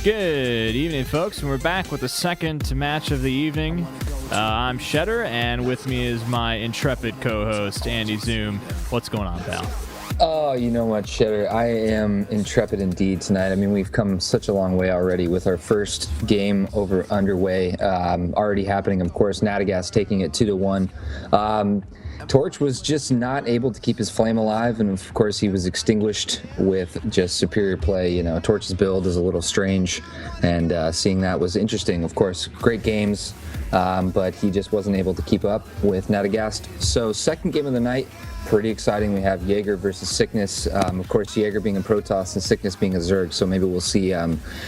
Good evening, folks, and we're back with the second match of the evening. I'm Shedder, and with me is my intrepid co-host, Andy Zoom. What's going on, pal? Oh, you know what, Shedder? I am intrepid indeed tonight. I mean, we've come such a long way already with our first game underway. Already happening, of course. Natagas taking it 2-1. Torch was just not able to keep his flame alive, and of course he was extinguished with just superior play. You know, Torch's build is a little strange, and seeing that was interesting. Of course, great games, but he just wasn't able to keep up with Natagast. So second game of the night, pretty exciting. We have Jaeger versus Syckness. Of course, Jaeger being a protoss and Syckness being a zerg, so maybe we'll see a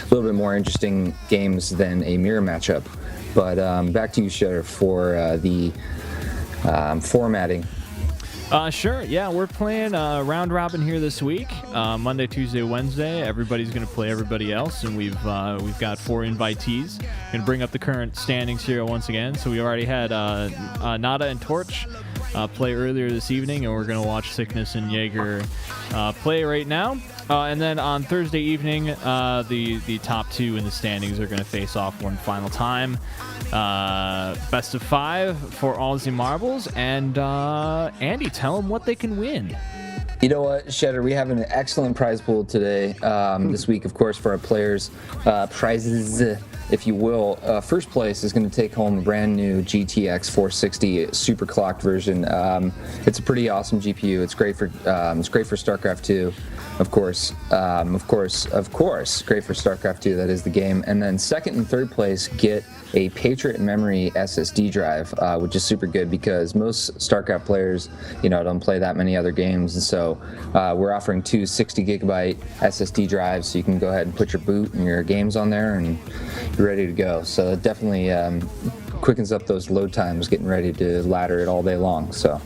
little bit more interesting games than a mirror matchup. But back to you, Shedder, for the formatting. Sure. Yeah, we're playing round robin here this week. Monday, Tuesday, Wednesday. Everybody's going to play everybody else, and we've got 4 invitees. Going to bring up the current standings here once again. So we already had Nada and Torch play earlier this evening, and we're going to watch Syckness and Jaeger play right now. And then on Thursday evening, the top 2 in the standings are going to face off one final time. Best of 5 for all the marbles. And Andy, tell them what they can win. You know what, Shedder, we have an excellent prize pool today, this week, of course, for our players. Prizes, if you will. First place is going to take home a brand new GTX 460 super clocked version. It's a pretty awesome GPU. It's great for Starcraft 2. Of course, great for StarCraft 2, that is the game. And then second and third place get a Patriot Memory SSD drive, which is super good because most StarCraft players, don't play that many other games. And so we're offering 2 60 gigabyte SSD drives, so you can go ahead and put your boot and your games on there and you're ready to go. So it definitely quickens up those load times, getting ready to ladder it all day long. So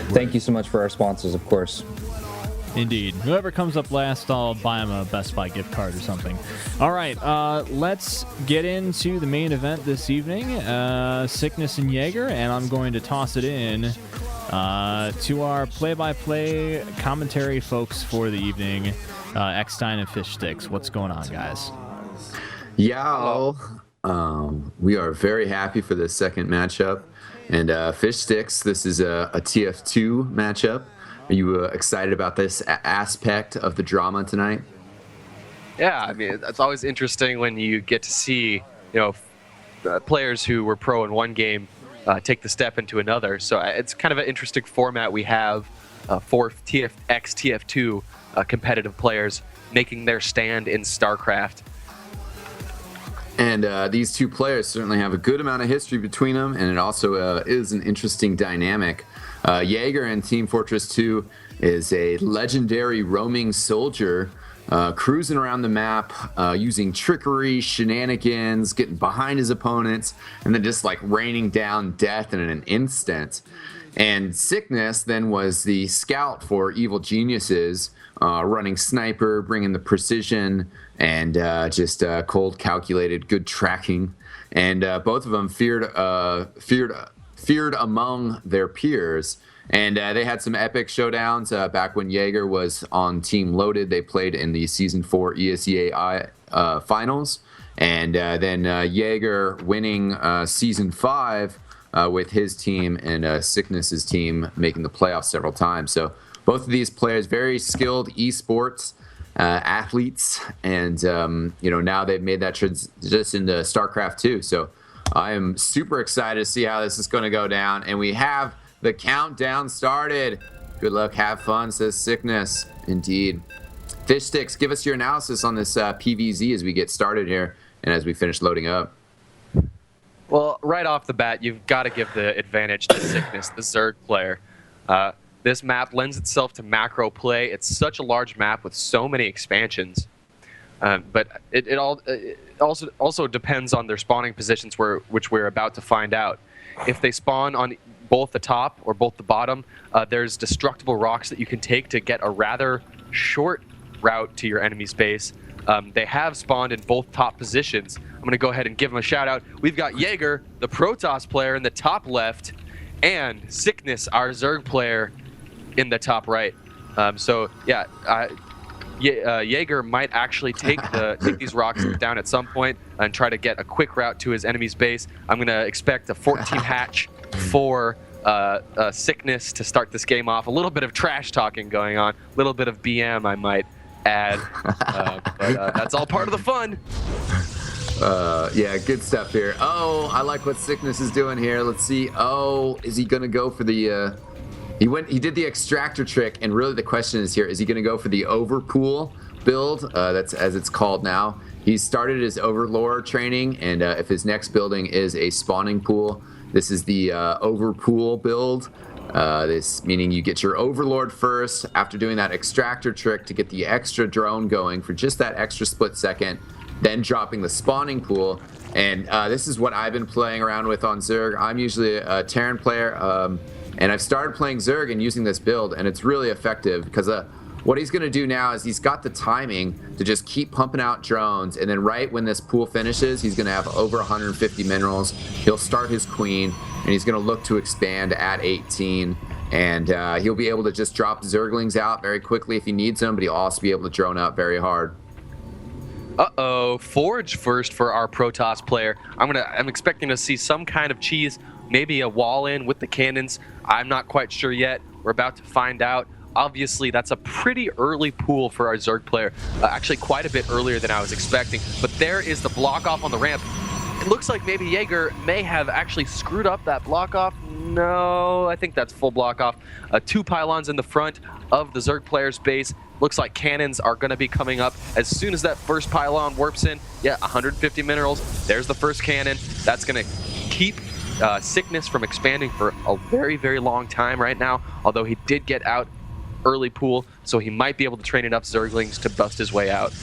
thank you so much for our sponsors, of course. Indeed. Whoever comes up last, I'll buy him a Best Buy gift card or something. All right, let's get into the main event this evening, Syckness and Jaeger, and I'm going to toss it in to our play-by-play commentary folks for the evening, Eckstein and Fish Sticks. What's going on, guys? Yeah, we are very happy for the second matchup. And Fish Sticks, this is a TF2 matchup. Are you excited about this aspect of the drama tonight? Yeah, I mean, it's always interesting when you get to see, players who were pro in one game take the step into another. So it's kind of an interesting format we have for TF2 competitive players making their stand in StarCraft. And these two players certainly have a good amount of history between them, and it also is an interesting dynamic. Jaeger in Team Fortress 2 is a legendary roaming soldier cruising around the map, using trickery, shenanigans, getting behind his opponents, and then just raining down death in an instant. And Syckness then was the scout for evil geniuses, running sniper, bringing the precision, and just cold calculated, good tracking. And both of them feared among their peers, and they had some epic showdowns back when Jaeger was on Team Loaded. They played in the Season 4 ESEA finals, and then Jaeger winning Season 5 with his team, and Syckness's team making the playoffs several times. So both of these players, very skilled esports athletes, and now they've made that transition to StarCraft 2. So I am super excited to see how this is going to go down. And we have the countdown started. Good luck, have fun, says Syckness. Indeed. Fish Sticks, give us your analysis on this PVZ as we get started here and as we finish loading up. Well, right off the bat, you've got to give the advantage to Syckness, the Zerg player. This map lends itself to macro play. It's such a large map with so many expansions. But it also depends on their spawning positions, which we're about to find out. If they spawn on both the top or both the bottom, there's destructible rocks that you can take to get a rather short route to your enemy's base. They have spawned in both top positions. I'm going to go ahead and give them a shout out. We've got Jaeger, the Protoss player, in the top left, and Syckness, our Zerg player, in the top right. So yeah, Jaeger might actually take these rocks down at some point and try to get a quick route to his enemy's base. I'm going to expect a 14 hatch for Syckness to start this game off. A little bit of trash talking going on, a little bit of BM, I might add. But that's all part of the fun. Yeah, good stuff here. Oh, I like what Syckness is doing here. Let's see. Oh, is he gonna go for the? He did the extractor trick, and really the question is here: is he gonna go for the overpool build? That's as it's called now. He started his overlord training, and if his next building is a spawning pool, this is the overpool build. This meaning you get your overlord first after doing that extractor trick to get the extra drone going for just that extra split second, then dropping the spawning pool. And this is what I've been playing around with on Zerg. I'm usually a Terran player, and I've started playing Zerg and using this build, and it's really effective because what he's going to do now is he's got the timing to just keep pumping out drones, and then right when this pool finishes, he's going to have over 150 minerals. He'll start his queen, and he's going to look to expand at 18, and he'll be able to just drop Zerglings out very quickly if he needs them, but he'll also be able to drone out very hard. Uh-oh, Forge first for our Protoss player. I'm expecting to see some kind of cheese, maybe a wall in with the cannons. I'm not quite sure yet. We're about to find out. Obviously, that's a pretty early pool for our Zerg player. Actually, quite a bit earlier than I was expecting. But there is the block off on the ramp. It looks like maybe Jaeger may have actually screwed up that block off. No, I think that's full block off. 2 pylons in the front of the Zerg player's base. Looks like cannons are going to be coming up as soon as that first pylon warps in. Yeah, 150 minerals. There's the first cannon. That's going to keep Syckness from expanding for a very, very long time right now, although he did get out early pool, so he might be able to train enough Zerglings to bust his way out.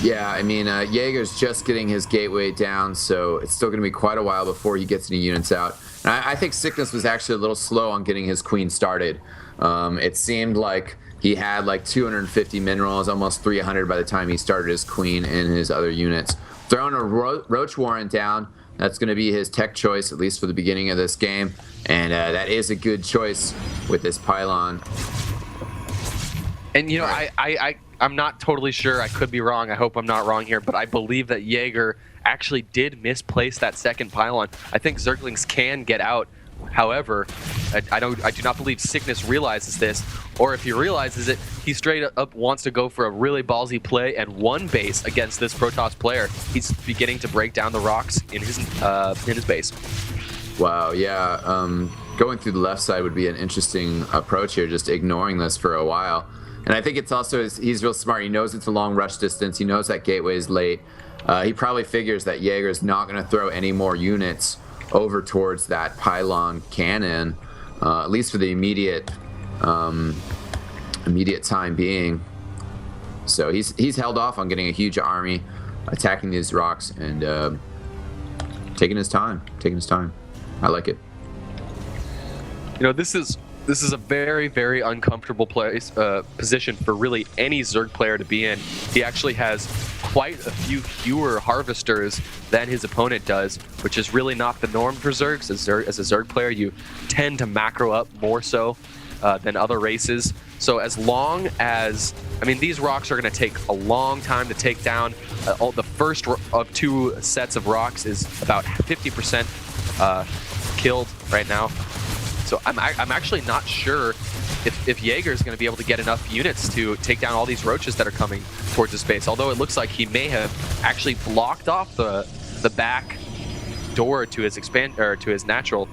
Yeah, I mean, Jaeger's just getting his gateway down, so it's still going to be quite a while before he gets any units out. And I think Syckness was actually a little slow on getting his queen started. It seemed like he had like 250 minerals, almost 300 by the time he started his queen and his other units. Throwing a Roach Warren down, that's going to be his tech choice, at least for the beginning of this game. And that is a good choice with this pylon. And, you know, I'm not totally sure. I could be wrong. I hope I'm not wrong here. But I believe that Jaeger actually did misplace that second pylon. I think Zerglings can get out. However, I do not believe Syckness realizes this. Or if he realizes it, he straight up wants to go for a really ballsy play and one base against this Protoss player. He's beginning to break down the rocks in his base. Wow, yeah. Going through the left side would be an interesting approach here, just ignoring this for a while. And I think it's also, he's real smart. He knows it's a long rush distance. He knows that gateway is late. He probably figures that Jaeger's not going to throw any more units over towards that pylon cannon, at least for the immediate time being. So he's held off on getting a huge army, attacking these rocks, and taking his time. I like it. You know, this is a very, very uncomfortable position for really any Zerg player to be in. He actually has quite a few fewer harvesters than his opponent does, which is really not the norm for Zergs. As a Zerg player, you tend to macro up more so than other races. So as long as, I mean, these rocks are going to take a long time to take down. The first of 2 sets of rocks is about 50% killed right now. So I'm actually not sure if Jaeger is going to be able to get enough units to take down all these roaches that are coming towards his base. Although it looks like he may have actually blocked off the back door to his to his natural.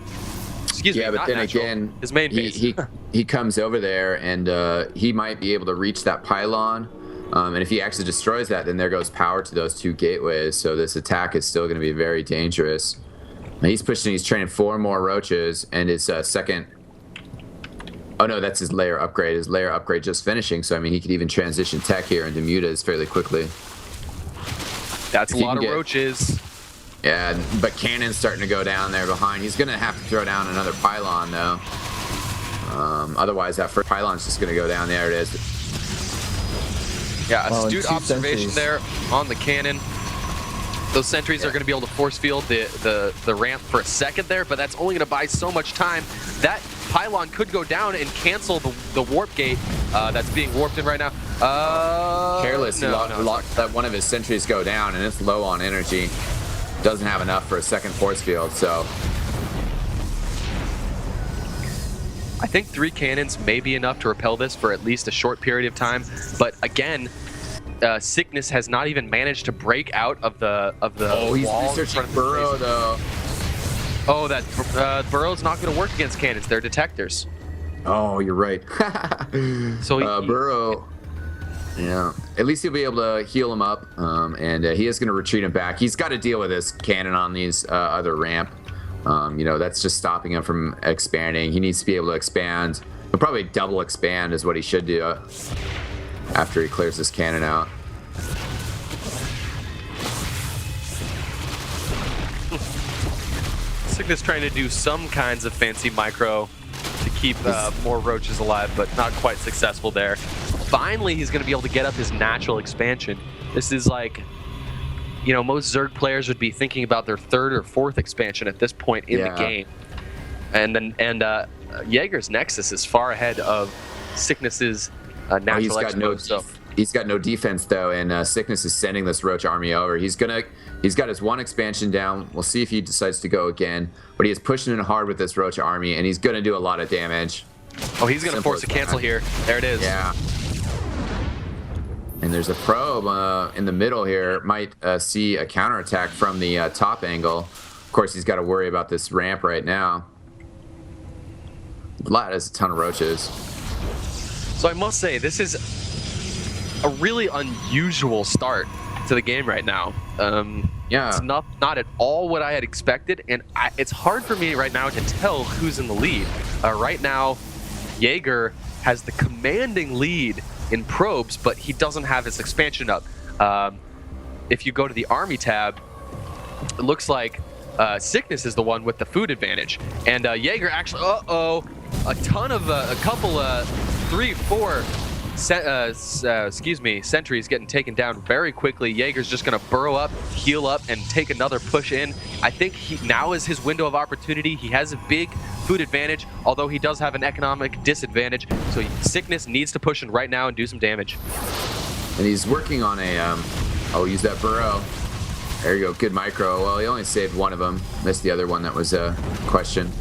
Excuse me. Yeah, but then natural, again, his main base. he comes over there, and he might be able to reach that pylon. And if he actually destroys that, then there goes power to those 2 gateways. So this attack is still going to be very dangerous. And he's pushing. He's training 4 more roaches, and his second. Oh no, that's his layer upgrade. His layer upgrade just finishing. So I mean, he could even transition tech here into mutas fairly quickly. That's a lot of roaches. Yeah, but cannon's starting to go down there behind. He's going to have to throw down another pylon though. Otherwise, that first pylon's just going to go down. There it is. Yeah, astute observation there on the cannon. Those sentries are going to be able to force field the ramp for a second there, but that's only going to buy so much time. That pylon could go down and cancel the warp gate that's being warped in right now. Careless, he let one of his sentries go down, and it's low on energy. Doesn't have enough for a second force field, so... I think 3 cannons may be enough to repel this for at least a short period of time, but again, Syckness has not even managed to break out of the he's wall researching Burrow, though. Oh, that Burrow's not going to work against cannons. They're detectors. Oh, you're right. So Burrow, yeah. At least he'll be able to heal him up, and he is going to retreat him back. He's got to deal with this cannon on these other ramp. That's just stopping him from expanding. He needs to be able to expand. He'll probably double expand is what he should do after he clears this cannon out. Syckness trying to do some kinds of fancy micro to keep more roaches alive, but not quite successful there. Finally, he's going to be able to get up his natural expansion. This is like, most Zerg players would be thinking about their 3rd or 4th expansion at this point in the game. And Jaeger's Nexus is far ahead of Syckness's natural expo. He's got no defense though, and Syckness is sending this Roach army over. He's got his 1 expansion down. We'll see if he decides to go again, but he is pushing in hard with this Roach army, and he's gonna do a lot of damage. Oh, he's gonna force a cancel here. There it is. Yeah. And there's a probe in the middle here. Might see a counterattack from the top angle. Of course, he's got to worry about this ramp right now. Vlad has a ton of roaches. So I must say, this is a really unusual start to the game right now. It's not at all what I had expected, and it's hard for me right now to tell who's in the lead. Right now, Jaeger has the commanding lead in probes, but he doesn't have his expansion up. If you go to the army tab, it looks like Syckness is the one with the food advantage, and Jaeger actually, a couple 3, 4 sentries getting taken down very quickly. Jaeger's just going to burrow up, heal up, and take another push in. I think now is his window of opportunity. He has a big food advantage, although he does have an economic disadvantage. So Syckness needs to push in right now and do some damage. And he's working on a, use that burrow. There you go, good micro. Well, he only saved one of them. Missed the other one that was a question.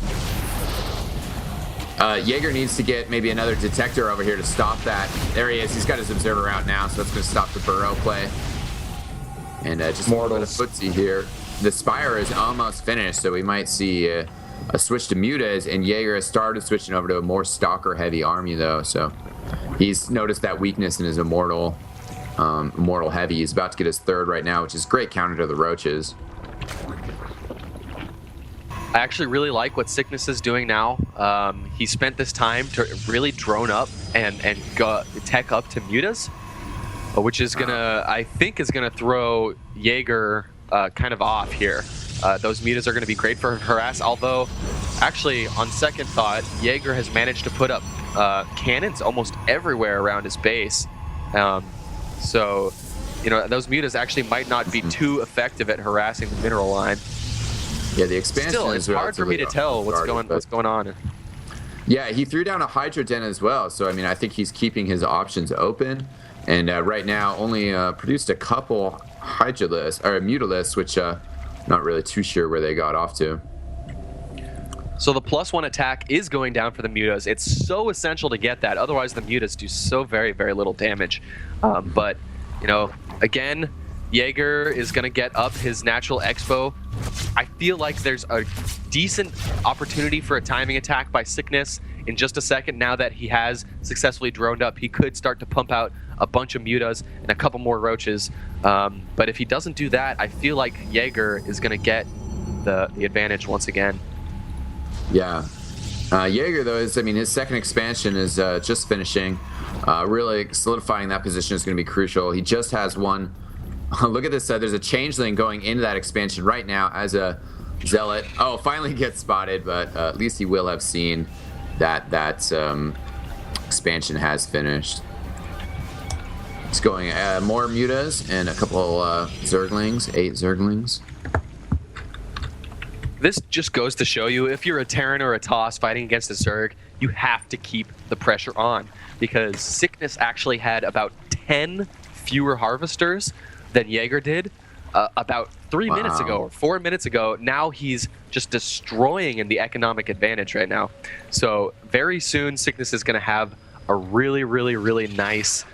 Jaeger needs to get maybe another detector over here to stop that. There he is. He's got his observer out now, so that's going to stop the burrow play. And just more of a footsie here. The Spire is almost finished, so we might see a switch to mutas, and Jaeger has started switching over to a more stalker-heavy army, though. So he's noticed that weakness in his Immortal heavy. He's about to get his 3rd right now, which is great counter to the roaches. I actually really like what Syckness is doing now. He spent this time to really drone up and go tech up to mutas, which is I think is gonna throw Jaeger kind of off here. Those mutas are gonna be great for harass, although actually on second thought, Jaeger has managed to put up cannons almost everywhere around his base. So those mutas actually might not be too effective at harassing the mineral line. Yeah, the expansion Still, it's hard for me to tell what's going on. Yeah, he threw down a Hydra Den as well, so I think he's keeping his options open. And right now, only produced a couple Mutalisks, which not really too sure where they got off to. So the +1 attack is going down for the mutas. It's so essential to get that, otherwise the mutas do so very, very little damage. But again, Jaeger is going to get up his natural expo. I feel like there's a decent opportunity for a timing attack by Syckness in just a second. Now that he has successfully droned up, he could start to pump out a bunch of mutas and a couple more roaches. But if he doesn't do that, I feel like Jaeger is going to get the advantage once again. Yeah. Jaeger, though, his 2nd expansion is just finishing. Really solidifying that position is going to be crucial. He just has one. Look at this. There's a changeling going into that expansion right now as a zealot. Oh, finally gets spotted, but at least he will have seen that expansion has finished. It's going more mutas and a couple zerglings, 8 zerglings. this just goes to show you, if you're a Terran or a Toss fighting against a Zerg, you have to keep the pressure on, because Syckness actually had about 10 fewer harvesters than Jaeger did about 3 minutes ago or 4 minutes ago. Now he's just destroying in the economic advantage right now. So very soon, Syckness is going to have a really, really, really nice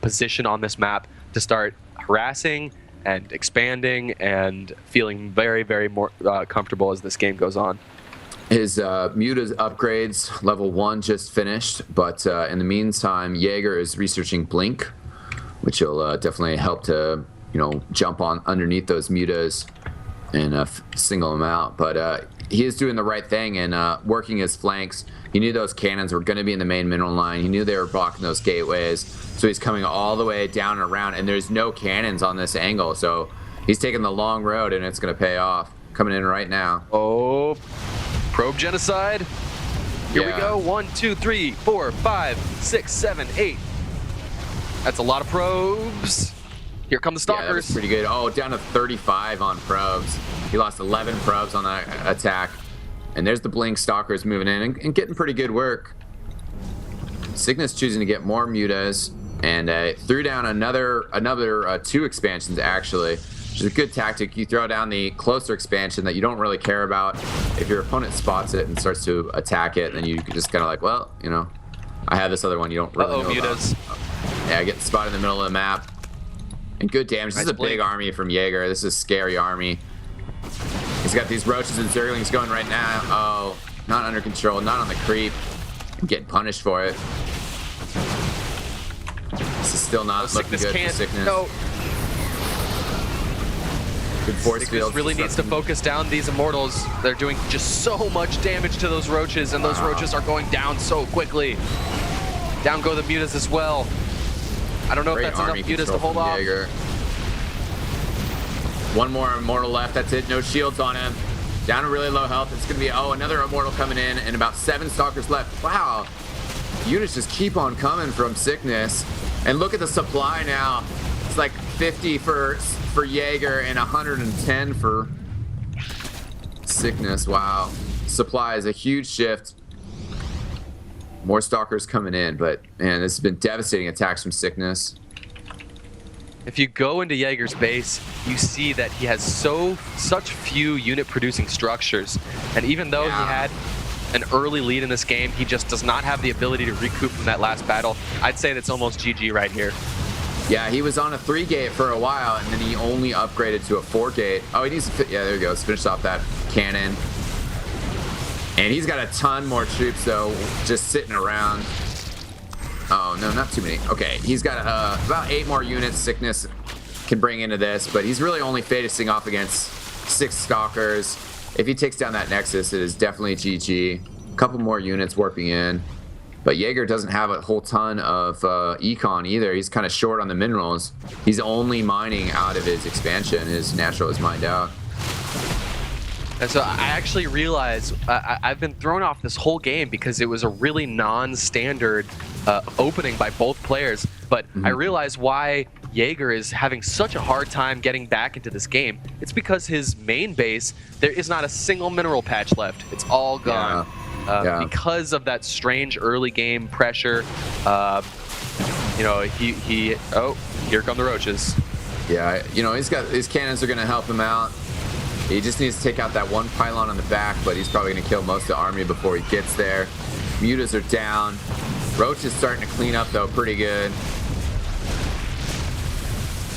position on this map to start harassing and expanding and feeling very, very more comfortable as this game goes on. His Muta's upgrades, level 1 just finished, but in the meantime, Jaeger is researching Blink, which will definitely help to, jump on underneath those Mutas and single them out. But he is doing the right thing and working his flanks. He knew those cannons were going to be in the main mineral line. He knew they were blocking those gateways. So he's coming all the way down and around, and there's no cannons on this angle. So he's taking the long road, and it's going to pay off. Coming in right now. Oh, probe genocide. Here we go. 1, 2, 3, 4, 5, 6, 7, 8. That's a lot of probes. Here come the stalkers. Yeah, that was pretty good. Oh, down to 35 on probes. He lost 11 probes on that attack. And there's the Blink stalkers moving in and getting pretty good work. Syckness choosing to get more mutas and threw down another 2 expansions actually, which is a good tactic. You throw down the closer expansion that you don't really care about. If your opponent spots it and starts to attack it, then you just kind of like, well, I have this other one you don't really know mutas. about. Yeah, get spotted in the middle of the map. And good damage. This is a big army from Jaeger. This is a scary army. He's got these roaches and zerglings going right now. Oh, not under control, not on the creep. I'm getting punished for it. This is still not looking good for Syckness. No. Good force field. Really needs to focus down these Immortals. They're doing just so much damage to those roaches, and those roaches are going down so quickly. Down go the mutas as well. I don't know if that's enough mutas to hold off. Jaeger. One more Immortal left. That's it. No shields on him. Down to really low health. It's going to be, another Immortal coming in, and about 7 Stalkers left. Wow. Units just keep on coming from Syckness. And look at the supply now. It's like 50 for Jaeger and 110 for Syckness. Wow. Supply is a huge shift. More Stalkers coming in, but man, this has been devastating attacks from Syckness. If you go into Jaeger's base, you see that he has such few unit producing structures. And even though he had an early lead in this game, he just does not have the ability to recoup from that last battle. I'd say that's almost GG right here. Yeah, he was on a 3-gate for a while, and then he only upgraded to a 4-gate. Oh, he needs to there he goes. Finish off that cannon. And he's got a ton more troops, though, just sitting around. Oh, no, not too many. Okay, he's got about 8 more units Syckness can bring into this, but he's really only facing off against 6 Stalkers. If he takes down that Nexus, it is definitely GG. A couple more units warping in. But Jaeger doesn't have a whole ton of econ either. He's kind of short on the minerals. He's only mining out of his expansion. His natural is mined out. And so I actually realized I've been thrown off this whole game because it was a really non-standard opening by both players. But I realized why Jaeger is having such a hard time getting back into this game. It's because his main base, there is not a single mineral patch left. It's all gone. Because of that strange early game pressure. Oh, here come the roaches. Yeah, he's got his cannons are going to help him out. He just needs to take out that one pylon on the back, but he's probably going to kill most of the army before he gets there. Mutas are down. Roach is starting to clean up, though, pretty good.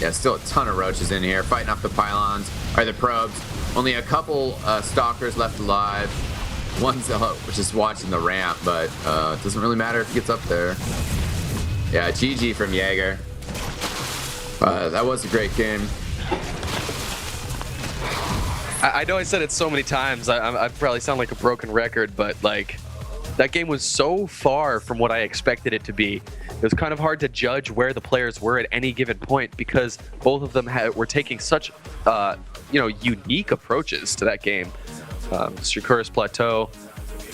Yeah, still a ton of roaches in here, fighting off the pylons, or the probes. Only a couple Stalkers left alive. One's just watching the ramp, but it doesn't really matter if he gets up there. Yeah, GG from Jaeger. That was a great game. I know I said it so many times. I probably sound like a broken record, but like that game was so far from what I expected it to be. It was kind of hard to judge where the players were at any given point because both of them were taking such unique approaches to that game. Syckness Plateau,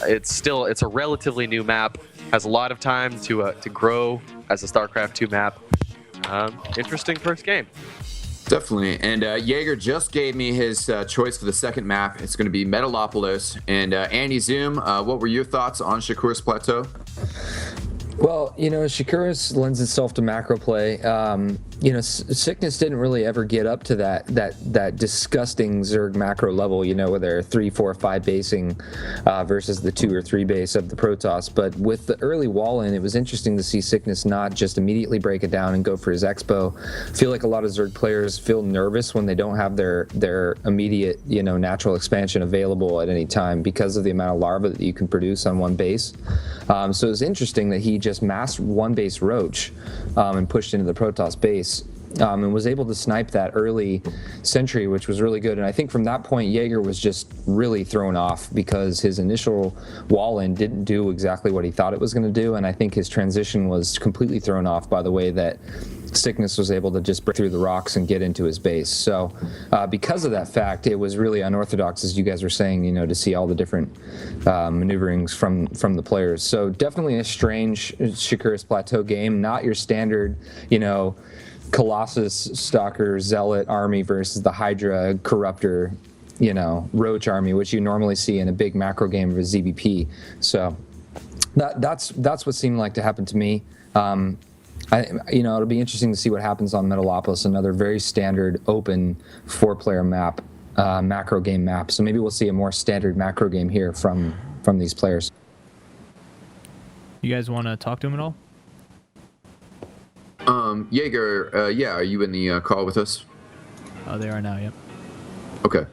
it's a relatively new map. Has a lot of time to grow as a StarCraft 2 map. Interesting first game. Definitely. And Jaeger just gave me his choice for the second map. It's going to be Metalopolis. And Andy Zoom, what were your thoughts on Shakur's Plateau? Well, Shakuras lends itself to macro play. Syckness didn't really ever get up to that disgusting Zerg macro level, where they're 3, 4, 5 basing versus the 2 or 3 base of the Protoss. But with the early wall in, it was interesting to see Syckness not just immediately break it down and go for his expo. I feel like a lot of Zerg players feel nervous when they don't have their immediate, natural expansion available at any time because of the amount of larvae that you can produce on one base. So it was interesting that he just masked one base Roach and pushed into the Protoss base. And was able to snipe that early sentry, which was really good. And I think from that point, Jaeger was just really thrown off because his initial wall-in didn't do exactly what he thought it was going to do. And I think his transition was completely thrown off by the way that Syckness was able to just break through the rocks and get into his base. So because of that fact, it was really unorthodox, as you guys were saying, to see all the different maneuverings from the players. So definitely a strange Shakur's Plateau game, not your standard, Colossus, Stalker, Zealot army versus the Hydra, Corruptor, Roach army, which you normally see in a big macro game of a ZvP. So that's what seemed like to happen to me. It'll be interesting to see what happens on Metalopolis, another very standard open 4-player map, macro game map. So maybe we'll see a more standard macro game here from these players. You guys want to talk to him at all? Jaeger, are you in the call with us? Oh, they are now, yep. Okay.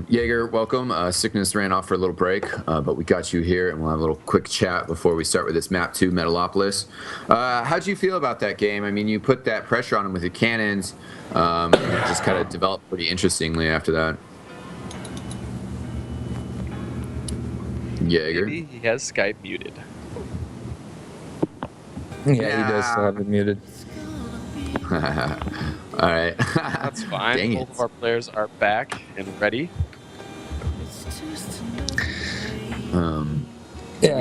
Jaeger, welcome. Syckness ran off for a little break, but we got you here, and we'll have a little quick chat before we start with this map 2, Metalopolis. How'd you feel about that game? I mean, you put that pressure on him with your cannons. It just kind of developed pretty interestingly after that. Jaeger? Maybe he has Skype muted. Yeah, he does still have it muted. All right. That's fine. Dang Both it. of our players are back and ready. Yeah,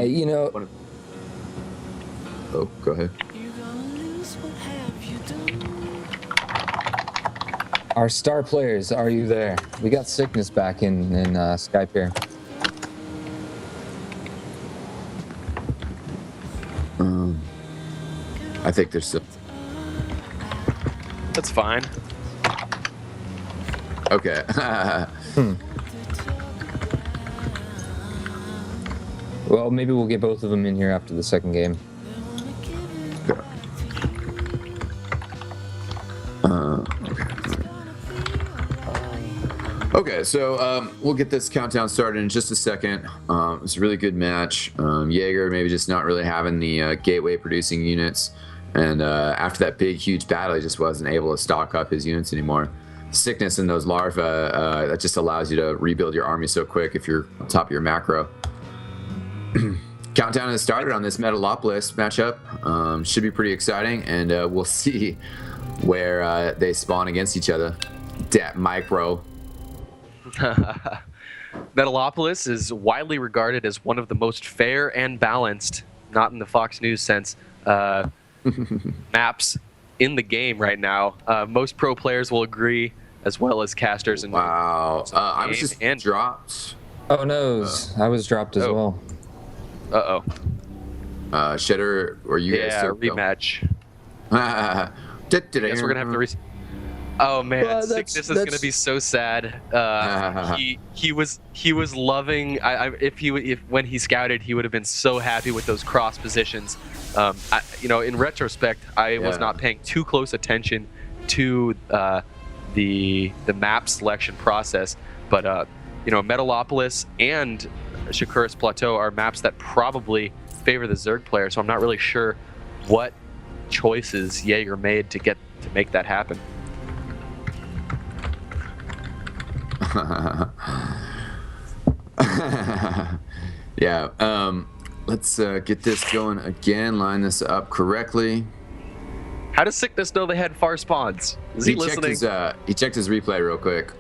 Oh, go ahead. our star players, are you there? We got Syckness back in Skype here. I think there's still... That's fine. Okay. Well, maybe we'll get both of them in here after the second game. Okay, so we'll get this countdown started in just a second. It's a really good match. Jaeger maybe just not really having the gateway producing units. And after that big, huge battle, he just wasn't able to stock up his units anymore. Syckness in those larvae, that just allows you to rebuild your army so quick if you're on top of your macro. Countdown has started on this Metalopolis matchup. Should be pretty exciting, and we'll see where they spawn against each other. Dat micro. Metalopolis is widely regarded as one of the most fair and balanced, not in the Fox News sense, maps in the game right now. Most pro players will agree, as well as casters and Wow. I was just dropped. Oh no, I was dropped as well. Uh-oh. Shedder, or you guys still go? Rematch. I guess we're going to have to Oh man, Syckness is gonna be so sad. He was loving. When he scouted, he would have been so happy with those cross positions. In retrospect, I was not paying too close attention to the map selection process, but Metalopolis and Shakur's Plateau are maps that probably favor the Zerg player. So I'm not really sure what choices Jaeger made to make that happen. Yeah, let's get this going again, line this up correctly. How does Syckness know they had far spawns? Is he listening? He checked his replay real quick.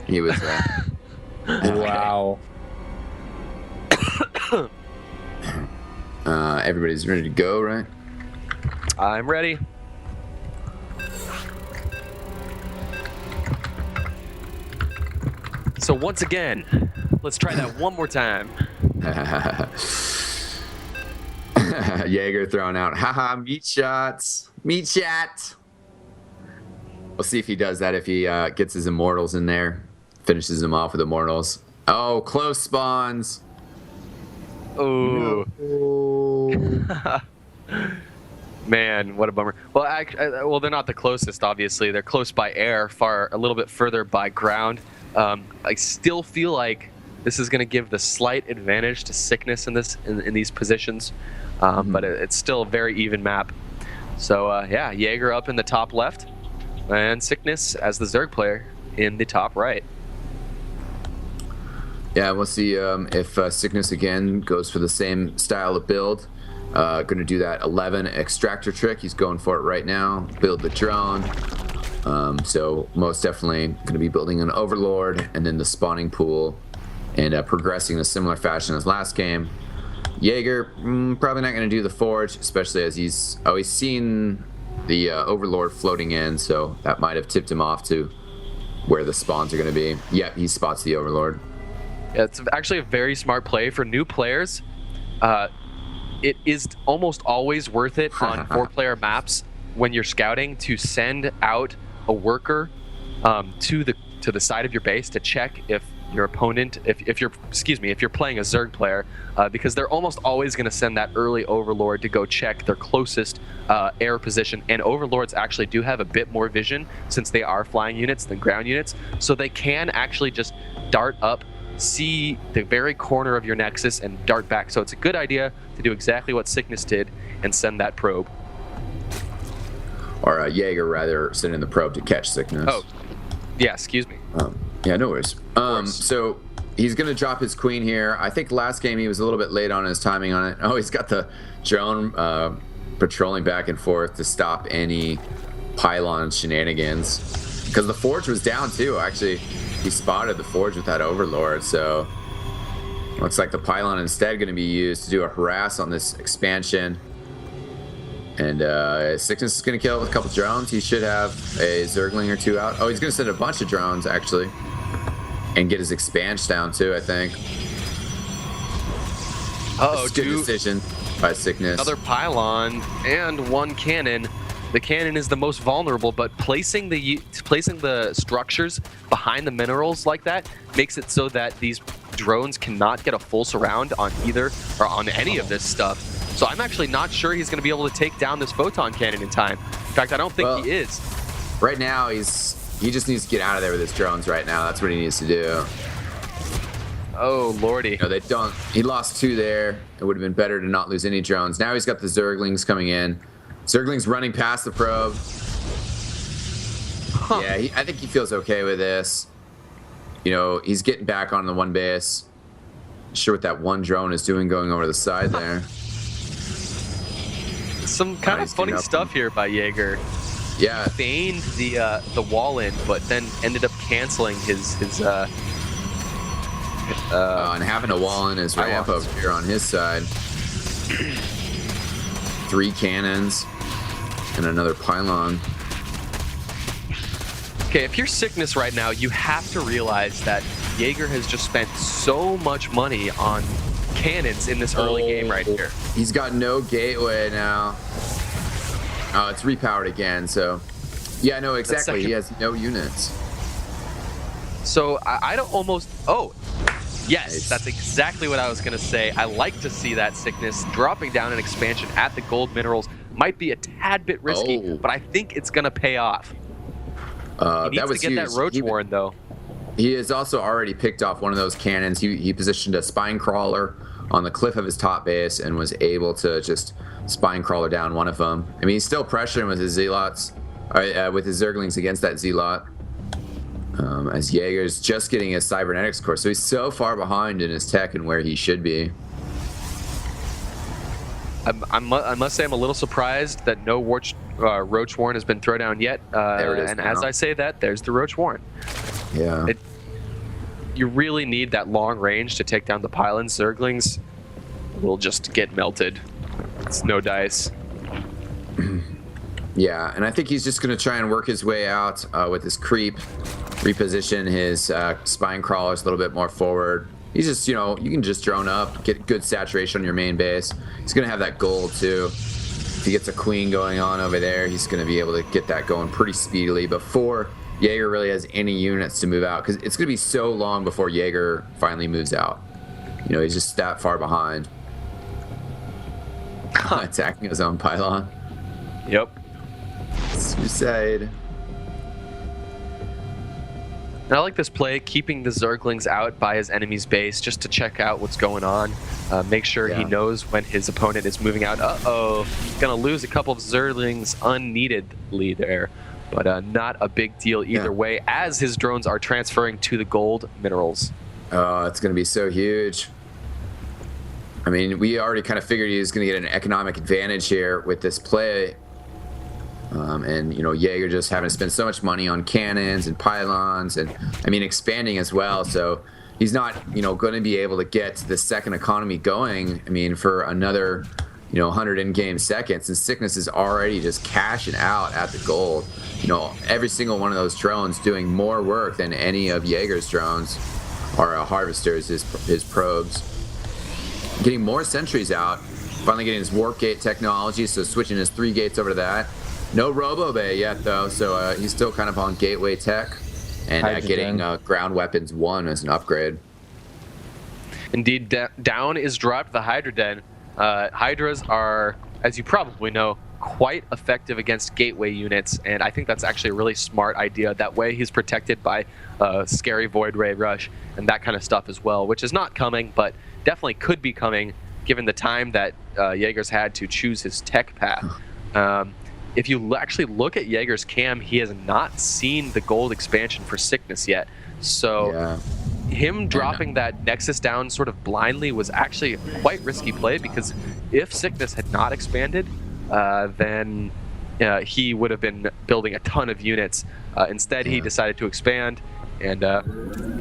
He was Wow. Everybody's ready to go, right? I'm ready. So once again, let's try that one more time. Jaeger throwing out, haha, meat shots, meat chat. We'll see if he does that, if he gets his immortals in there, finishes them off with immortals. Oh, close spawns. Oh. No. Man, what a bummer. Well, they're not the closest, obviously. They're close by air, a little bit further by ground. I still feel like this is going to give the slight advantage to Syckness in these positions, but it's still a very even map. So yeah, Jaeger up in the top left, and Syckness as the Zerg player in the top right. Yeah, we'll see if Syckness again goes for the same style of build. Going to do that 11 extractor trick. He's going for it right now. Build the drone. So most definitely going to be building an overlord and then the spawning pool, and progressing in a similar fashion as last game. Jaeger probably not going to do the forge, especially as he's seen the overlord floating in, so that might have tipped him off to where the spawns are going to be. Yep, he spots the overlord. Yeah, it's actually a very smart play for new players. It is almost always worth it on 4-player maps when you're scouting to send out a worker to the side of your base to check if your opponent, if you're playing a Zerg player, because they're almost always going to send that early overlord to go check their closest air position. And overlords actually do have a bit more vision since they are flying units than ground units, so they can actually just dart up, see the very corner of your nexus, and dart back. So it's a good idea to do exactly what Syckness did and send that probe. Or Jaeger, rather, sending the probe to catch Syckness. Oh, yeah, excuse me. Yeah, no worries. So he's going to drop his queen here. I think last game he was a little bit late on his timing on it. Oh, he's got the drone patrolling back and forth to stop any pylon shenanigans. Because the forge was down too, actually. He spotted the forge with that overlord, so looks like the pylon instead going to be used to do a harass on this expansion. And Syckness is going to kill it with a couple drones. He should have a Zergling or two out. Oh, he's going to send a bunch of drones, actually. And get his expansion down, too, I think. Uh-oh, good decision by Syckness. Another pylon and one cannon. The cannon is the most vulnerable, but placing the structures behind the minerals like that makes it so that these drones cannot get a full surround on either or on any of this stuff. So I'm actually not sure he's going to be able to take down this photon cannon in time. In fact, I don't think he is. Right now, he just needs to get out of there with his drones right now. That's what he needs to do. Oh, lordy. No, they don't. He lost 2 there. It would have been better to not lose any drones. Now he's got the Zerglings coming in. Zergling's running past the probe. Yeah, I think he feels okay with this. You know, he's getting back on the one base. Not sure what that one drone is doing going over the side there. Some kind of funny stuff here by Jaeger. Yeah. Feigned the wall in, but then ended up canceling his and having a wall in his ramp over here on his side. 3 cannons and another pylon. Okay, if you're Syckness right now, you have to realize that Jaeger has just spent so much money on cannons in this early game right here. He's got no gateway now. Oh, it's repowered again, so... Yeah, no, exactly. He has no units. So I don't almost... Oh, yes, Nice. That's exactly what I was going to say. I like to see that Syckness dropping down an expansion at the gold minerals. Might be a tad bit risky, but I think it's going to pay off. He needs to get huge. that Roach Warren, though. He has also already picked off one of those cannons. He positioned a spine crawler on the cliff of his top base and was able to just spine crawler down one of them. I mean, he's still pressuring with his zealots, with his Zerglings against that zealot. As Jaeger's just getting his cybernetics core, so he's so far behind in his tech and where he should be. I must say I'm a little surprised that no Roach Warren has been thrown down yet. There it is and now. as I say that, there's the Roach Warren. Yeah. You really need that long range to take down the pylons. Zerglings will just get melted. It's no dice. Yeah, and I think he's just going to try and work his way out with his creep. reposition his spine crawlers a little bit more forward. He's just, you can just drone up, get good saturation on your main base. He's going to have that gold too. If he gets a queen going on over there, he's going to be able to get that going pretty speedily before Jaeger really has any units to move out, because it's going to be so long before Jaeger finally moves out. He's just that far behind. Attacking his own pylon. Yep. Suicide. And I like this play, keeping the Zerglings out by his enemy's base just to check out what's going on. Make sure he knows when his opponent is moving out. Uh-oh, gonna lose a couple of Zerglings unneededly there. But not a big deal either way, as his drones are transferring to the gold minerals. Oh, it's gonna be so huge. I mean, we already kind of figured he was gonna get an economic advantage here with this play. And Jaeger just having to spend so much money on cannons and pylons, and expanding as well. So he's not going to be able to get the second economy going. For another 100 in-game seconds, and Syckness is already just cashing out at the gold. Every single one of those drones doing more work than any of Jaeger's drones or harvesters, his probes. Getting more sentries out. Finally getting his warp gate technology, so switching his 3 gates over to that. No Robo Bay yet, though, so he's still kind of on gateway tech, and getting ground weapons 1 as an upgrade. Indeed, down is dropped the Hydra Den. Hydras are, as you probably know, quite effective against gateway units, and I think that's actually a really smart idea. That way he's protected by scary Void Ray Rush and that kind of stuff as well, which is not coming, but definitely could be coming given the time that Jaeger's had to choose his tech path. If you actually look at Jaeger's cam, he has not seen the gold expansion for Syckness yet. So him dropping that Nexus down sort of blindly was actually a quite risky play, because if Syckness had not expanded, then he would have been building a ton of units. Instead, he decided to expand, and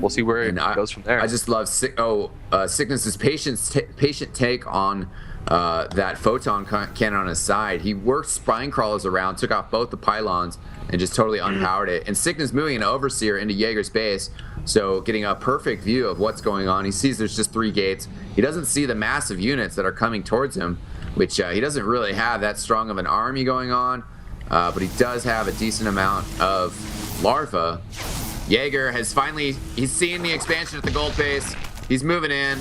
we'll see where it goes from there. I just love Syckness's patient take on that photon cannon on his side. He worked spine crawlers around, took off both the pylons, and just totally unpowered it. And Syckness moving an Overseer into Jaeger's base, so getting a perfect view of what's going on. He sees there's just 3 gates. He doesn't see the massive units that are coming towards him, which he doesn't really have that strong of an army going on, but he does have a decent amount of larva. Jaeger has he's seen the expansion at the gold base. He's moving in.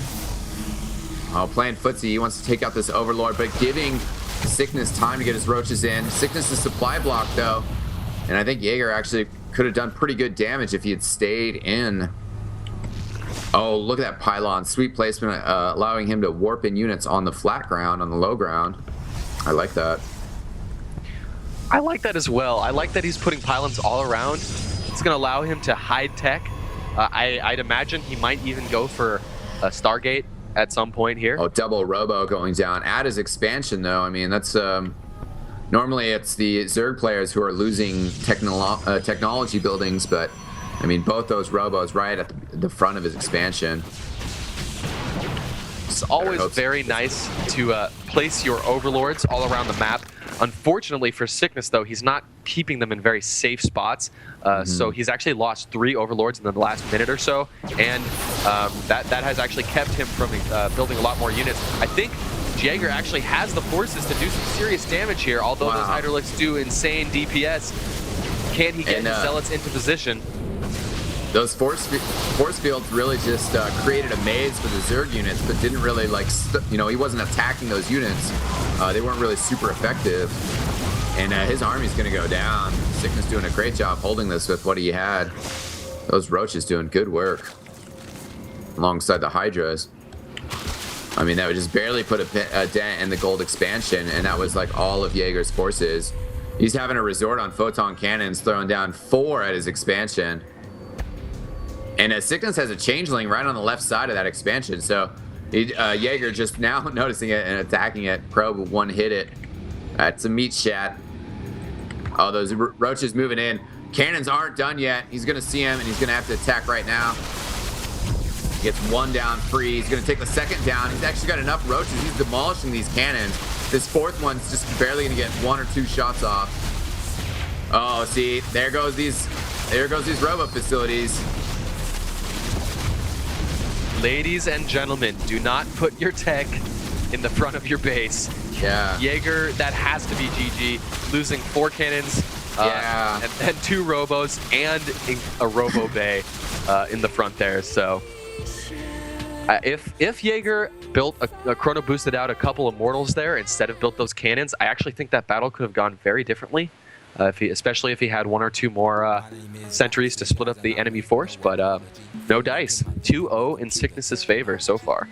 Oh, playing footsie. He wants to take out this Overlord, but giving Syckness time to get his roaches in. Syckness is supply block, though. And I think Jaeger actually could have done pretty good damage if he had stayed in. Oh, look at that pylon. Sweet placement, allowing him to warp in units on the flat ground, on the low ground. I like that. I like that as well. I like that he's putting pylons all around. It's going to allow him to hide tech. I'd imagine he might even go for a Stargate at some point here. Oh, double Robo going down. At his expansion, though, that's... normally it's the Zerg players who are losing technology buildings, but, both those Robos right at the front of his expansion. It's always very nice to place your Overlords all around the map. Unfortunately for Syckness, though, he's not keeping them in very safe spots. So he's actually lost 3 Overlords in the last minute or so, and that has actually kept him from building a lot more units. I think Jaeger actually has the forces to do some serious damage here, although those Hydralisks do insane DPS. Can he get his Zealots into position? Those force fields really just created a maze for the Zerg units, but didn't really he wasn't attacking those units. They weren't really super effective, and his army's going to go down. Syckness doing a great job holding this with what he had. Those roaches doing good work alongside the Hydras. That would just barely put a dent in the gold expansion, and that was like all of Jaeger's forces. He's having a resort on photon cannons, throwing down 4 at his expansion. And Syckness has a changeling right on the left side of that expansion, so Jaeger just now noticing it and attacking it. Probe 1 hit it. That's a meat shat. Oh, those roaches moving in. Cannons aren't done yet. He's going to see him, and he's going to have to attack right now. Gets 1 down free. He's going to take the 2nd down. He's actually got enough roaches. He's demolishing these cannons. This 4th one's just barely going to get 1 or 2 shots off. Oh, see, there goes these there goes these robo facilities. Ladies and gentlemen, do not put your tech in the front of your base. Yeah. Jaeger, that has to be GG. Losing 4 cannons, and 2 robos, and a robo bay in the front there. So if Jaeger built a chrono boosted out a couple of mortals there instead of built those cannons, I actually think that battle could have gone very differently. Especially if he had 1 or 2 more sentries to split up the enemy force, but no dice. 2-0 in Syckness's favor so far.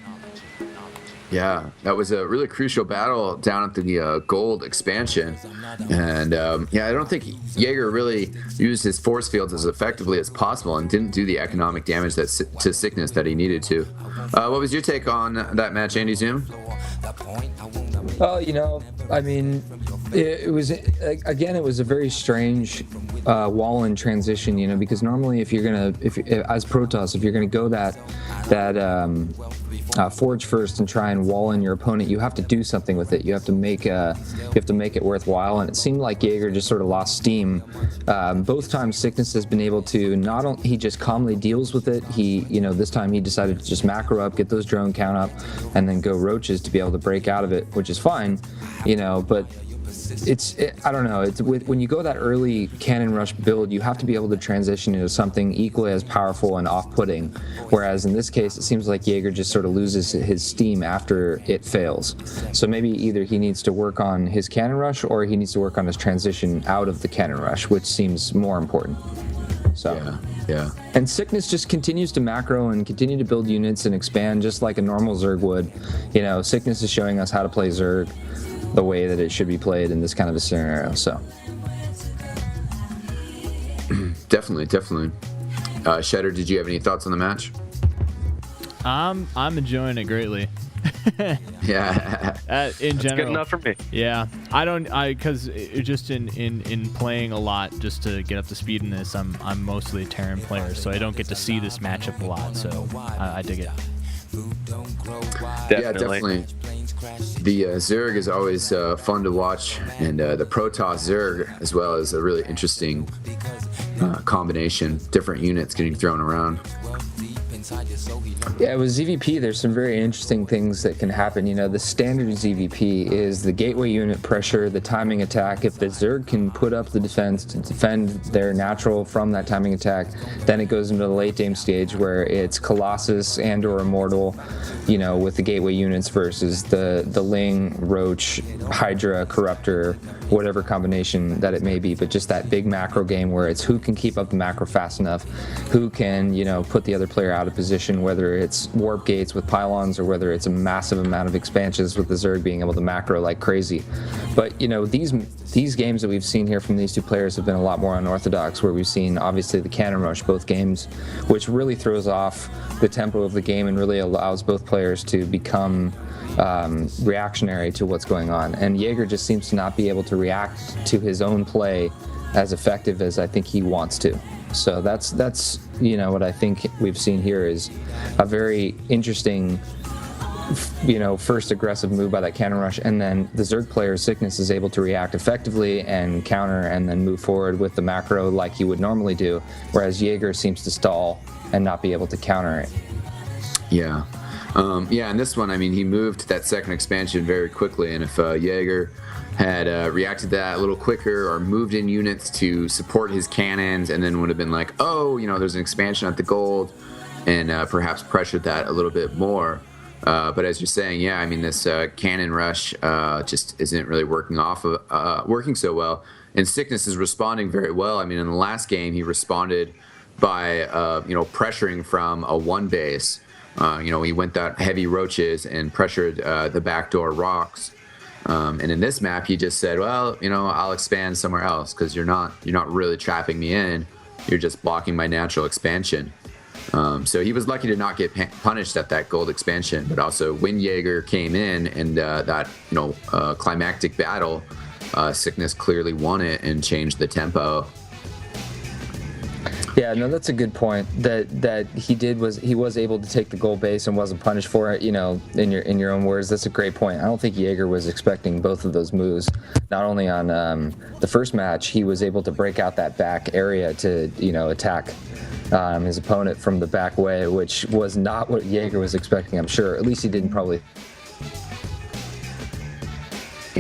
Yeah, that was a really crucial battle down at the gold expansion. And I don't think Jaeger really used his force fields as effectively as possible and didn't do the economic damage to Syckness that he needed to. What was your take on that match, Andy Zoom? Well, I mean, it was a very strange wall in transition, because normally if as Protoss, if you're gonna go that forge first and try and wall in your opponent, you have to do something with it. You have to make it worthwhile. And it seemed like Jaeger just sort of lost steam. Both times Syckness has been able to he just calmly deals with it. This time he decided to just macro up, get those drone count up, and then go roaches to be able to break out of it, which is fine, but I don't know. When you go that early cannon rush build, you have to be able to transition into something equally as powerful and off-putting. Whereas in this case, it seems like Jaeger just sort of loses his steam after it fails. So maybe either he needs to work on his cannon rush or he needs to work on his transition out of the cannon rush, which seems more important. So yeah. And Syckness just continues to macro and continue to build units and expand just like a normal Zerg would. Syckness is showing us how to play Zerg the way that it should be played in this kind of a scenario. So definitely. Shedder, did you have any thoughts on the match? I'm enjoying it greatly. Yeah. In That's general, good enough for me. Yeah, because just in playing a lot, just to get up to speed in this, I'm mostly a Terran player, so I don't get to see this matchup a lot. So I dig it. Definitely. Yeah, definitely. The Zerg is always fun to watch, and the Protoss-Zerg as well is a really interesting combination. Different units getting thrown around. Yeah, with ZvP, there's some very interesting things that can happen. The standard ZvP is the gateway unit pressure, the timing attack. If the Zerg can put up the defense to defend their natural from that timing attack, then it goes into the late game stage where it's Colossus and or Immortal, with the gateway units versus the Ling, Roach, Hydra, Corruptor, whatever combination that it may be. But just that big macro game where it's who can keep up the macro fast enough, who can, put the other player out of position, whether it's warp gates with pylons or whether it's a massive amount of expansions with the Zerg being able to macro like crazy. But these games that we've seen here from these two players have been a lot more unorthodox, where we've seen obviously the cannon rush both games, which really throws off the tempo of the game and really allows both players to become reactionary to what's going on. And Jaeger just seems to not be able to react to his own play as effective as I think he wants to. So that's what I think we've seen here is a very interesting first aggressive move by that cannon rush, and then the Zerg player Syckness is able to react effectively and counter and then move forward with the macro like he would normally do, whereas Jaeger seems to stall and not be able to counter it. Yeah. In this one, he moved that second expansion very quickly, and if Jaeger had reacted to that a little quicker or moved in units to support his cannons and then would have been like, there's an expansion at the gold, and perhaps pressured that a little bit more. But as you're saying, this cannon rush just isn't really working so well. And Syckness is responding very well. In the last game, he responded by pressuring from a one base. He went that heavy roaches and pressured the backdoor rocks. And in this map, he just said, well, I'll expand somewhere else because you're not really trapping me in. You're just blocking my natural expansion. So he was lucky to not get punished at that gold expansion. But also when Jaeger came in and that climactic battle, Syckness clearly won it and changed the tempo. Yeah, no, that's a good point. That he was able to take the gold base and wasn't punished for it. You know, in your own words, that's a great point. I don't think Jaeger was expecting both of those moves. Not only on the first match, he was able to break out that back area to attack his opponent from the back way, which was not what Jaeger was expecting. I'm sure. At least he didn't probably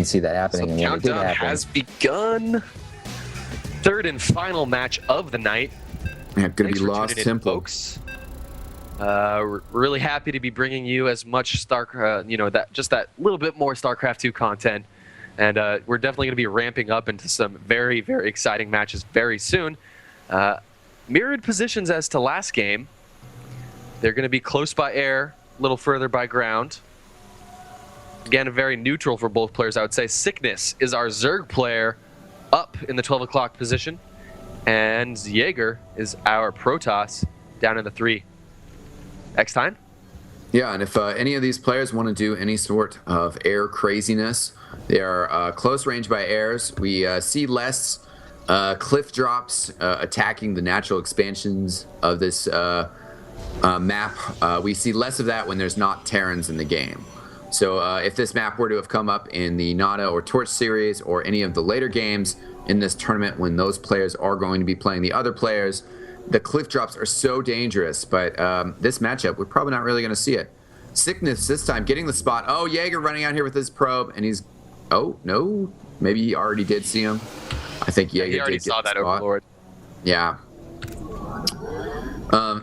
see that happening. So and when it did countdown happen, has begun. Third and final match of the night. Yeah, gonna Thanks be for lost tuning in, simple. folks. We're really happy to be bringing you as much that little bit more StarCraft 2 content, and we're definitely going to be ramping up into some very, very exciting matches very soon. Mirrored positions as to last game. They're going to be close by air, a little further by ground. Again, very neutral for both players, I would say. Syckness is our Zerg player up in the 12 o'clock position, and Jaeger is our Protoss down in the 3. Next time? Yeah, and if any of these players want to do any sort of air craziness, they are close range by airs. We see less cliff drops attacking the natural expansions of this map. We see less of that when there's not Terrans in the game. So if this map were to have come up in the Nada or Torch series or any of the later games in this tournament when those players are going to be playing the other players, the cliff drops are so dangerous. But this matchup, we're probably not really going to see it. Syckness this time getting the spot. Oh, Jaeger running out here with his probe, and he's... Oh, no. Maybe he already did see him. I think Jaeger he already did saw get that the spot. Overlord. Yeah.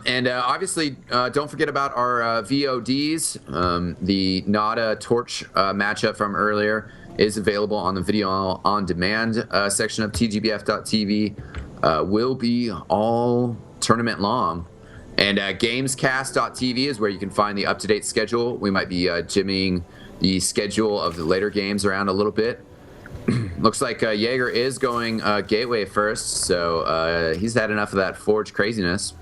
And obviously, don't forget about our VODs. The Nada Torch matchup from earlier is available on the video on demand section of tgbf.tv. Will be all tournament long. And gamescast.tv is where you can find the up-to-date schedule. We might be jimmying the schedule of the later games around a little bit. Looks like Jaeger is going Gateway first, so he's had enough of that Forge craziness.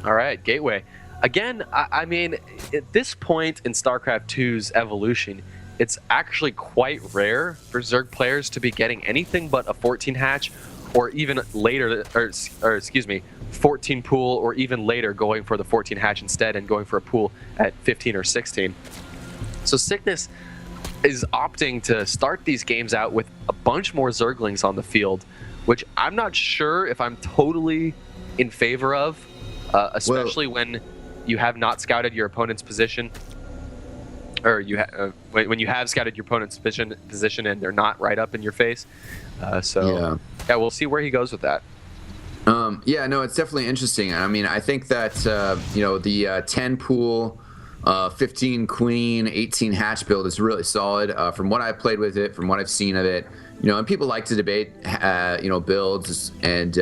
All right, Gateway. Again, I mean, at this point in StarCraft 2's evolution, it's actually quite rare for Zerg players to be getting anything but a 14 hatch, or even later, or excuse me, 14 pool, or even later going for the 14 hatch instead and going for a pool at 15 or 16. So Syckness is opting to start these games out with a bunch more Zerglings on the field, which I'm not sure if I'm totally in favor of. Especially when you have not scouted your opponent's position, or when you have scouted your opponent's position and they're not right up in your face. Yeah, we'll see where he goes with that. Yeah, no, it's definitely interesting. I mean, I think that the 10 pool, 15 queen, 18 hatch build is really solid. From what I've played with it, from what I've seen of it, and people like to debate, builds, and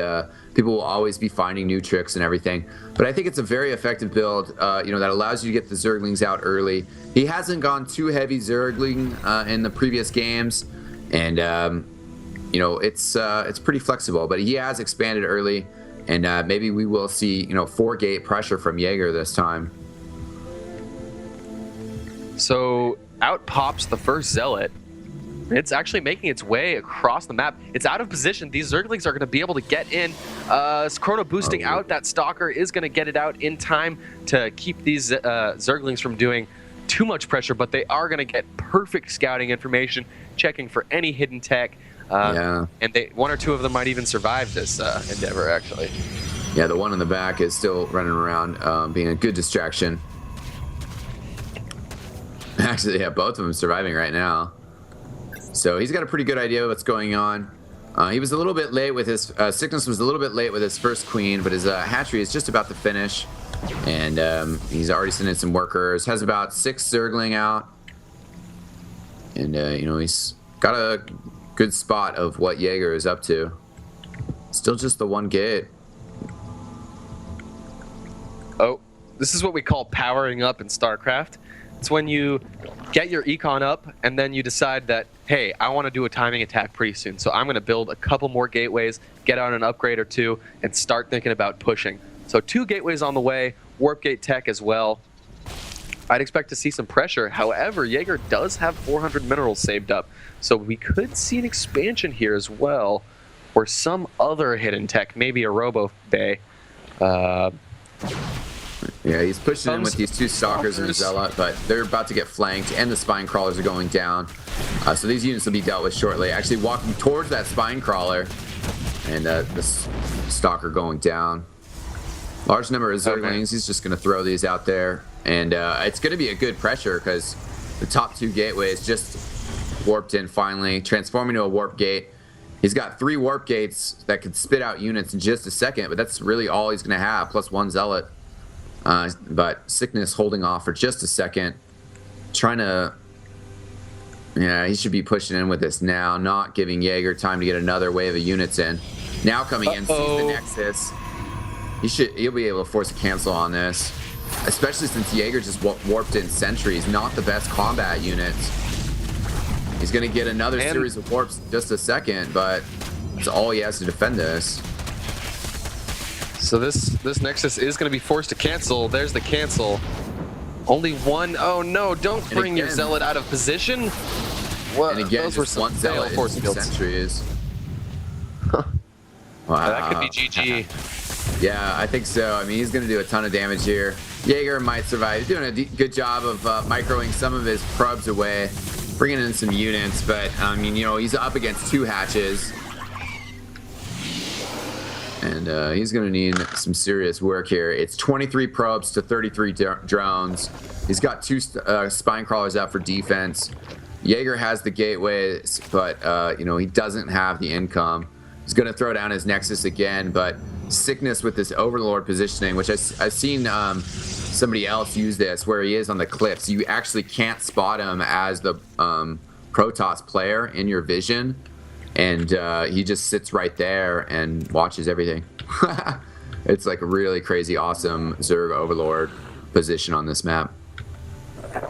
people will always be finding new tricks and everything. But I think it's a very effective build, that allows you to get the Zerglings out early. He hasn't gone too heavy Zergling in the previous games, and it's pretty flexible. But he has expanded early, and maybe we will see 4-gate pressure from Jaeger this time. So out pops the first Zealot. It's actually making its way across the map. It's out of position. These Zerglings are going to be able to get in. Chrono boosting out. That Stalker is going to get it out in time to keep these Zerglings from doing too much pressure, but they are going to get perfect scouting information, checking for any hidden tech. And one or two of them might even survive this endeavor, actually. Yeah, the one in the back is still running around, being a good distraction. Actually, yeah, both of them surviving right now. So he's got a pretty good idea of what's going on. He was a little bit late with his... Syckness was a little bit late with his first queen, but his hatchery is just about to finish. And he's already sent in some workers. Has about 6 Zergling out. And, he's got a good spot of what Jaeger is up to. Still just the 1 gate. Oh, this is what we call powering up in StarCraft. It's when you get your econ up and then you decide that, hey, I want to do a timing attack pretty soon, so I'm going to build a couple more gateways, get out an upgrade or 2, and start thinking about pushing. So 2 gateways on the way, warp gate tech as well. I'd expect to see some pressure. However, Jaeger does have 400 minerals saved up, so we could see an expansion here as well. or some other hidden tech, maybe a Robo Bay. Yeah, he's pushing in with these 2 Stalkers and a Zealot, but they're about to get flanked, and the Spine Crawlers are going down. So these units will be dealt with shortly. Actually walking towards that Spine Crawler, and the Stalker going down. Large number of Zerglings. He's just going to throw these out there, and it's going to be a good pressure because the top 2 gateways just warped in finally, transforming to a warp gate. He's got 3 warp gates that could spit out units in just a second, but that's really all he's going to have, plus 1 Zealot. But Syckness holding off for just a second, trying to... Yeah, he should be pushing in with this now, not giving Jaeger time to get another wave of units in. Now coming in, sees the Nexus. He'll be able to force a cancel on this, especially since Jaeger just warped in sentries, not the best combat units. He's going to get another series of warps in just a second, but that's all he has to defend this. So this Nexus is going to be forced to cancel. There's the cancel. Only 1. Oh no! Don't bring your Zealot out of position. Well, and again, those were just 1 Zealot and 2 sentries. Wow, that could be GG. Yeah, I think so. I mean, he's going to do a ton of damage here. Jaeger might survive. He's doing a good job of microing some of his probes away, bringing in some units, but I mean, you know, he's up against 2 hatches. And he's going to need some serious work here. It's 23 probes to 33 drones. He's got 2 Spine Crawlers out for defense. Jaeger has the gateways, but, you know, he doesn't have the income. He's going to throw down his Nexus again, but Syckness with this Overlord positioning, which I've seen somebody else use this, where he is on the cliffs. You actually can't spot him as the Protoss player in your vision. And he just sits right there and watches everything. It's like a really crazy, awesome Zerg Overlord position on this map.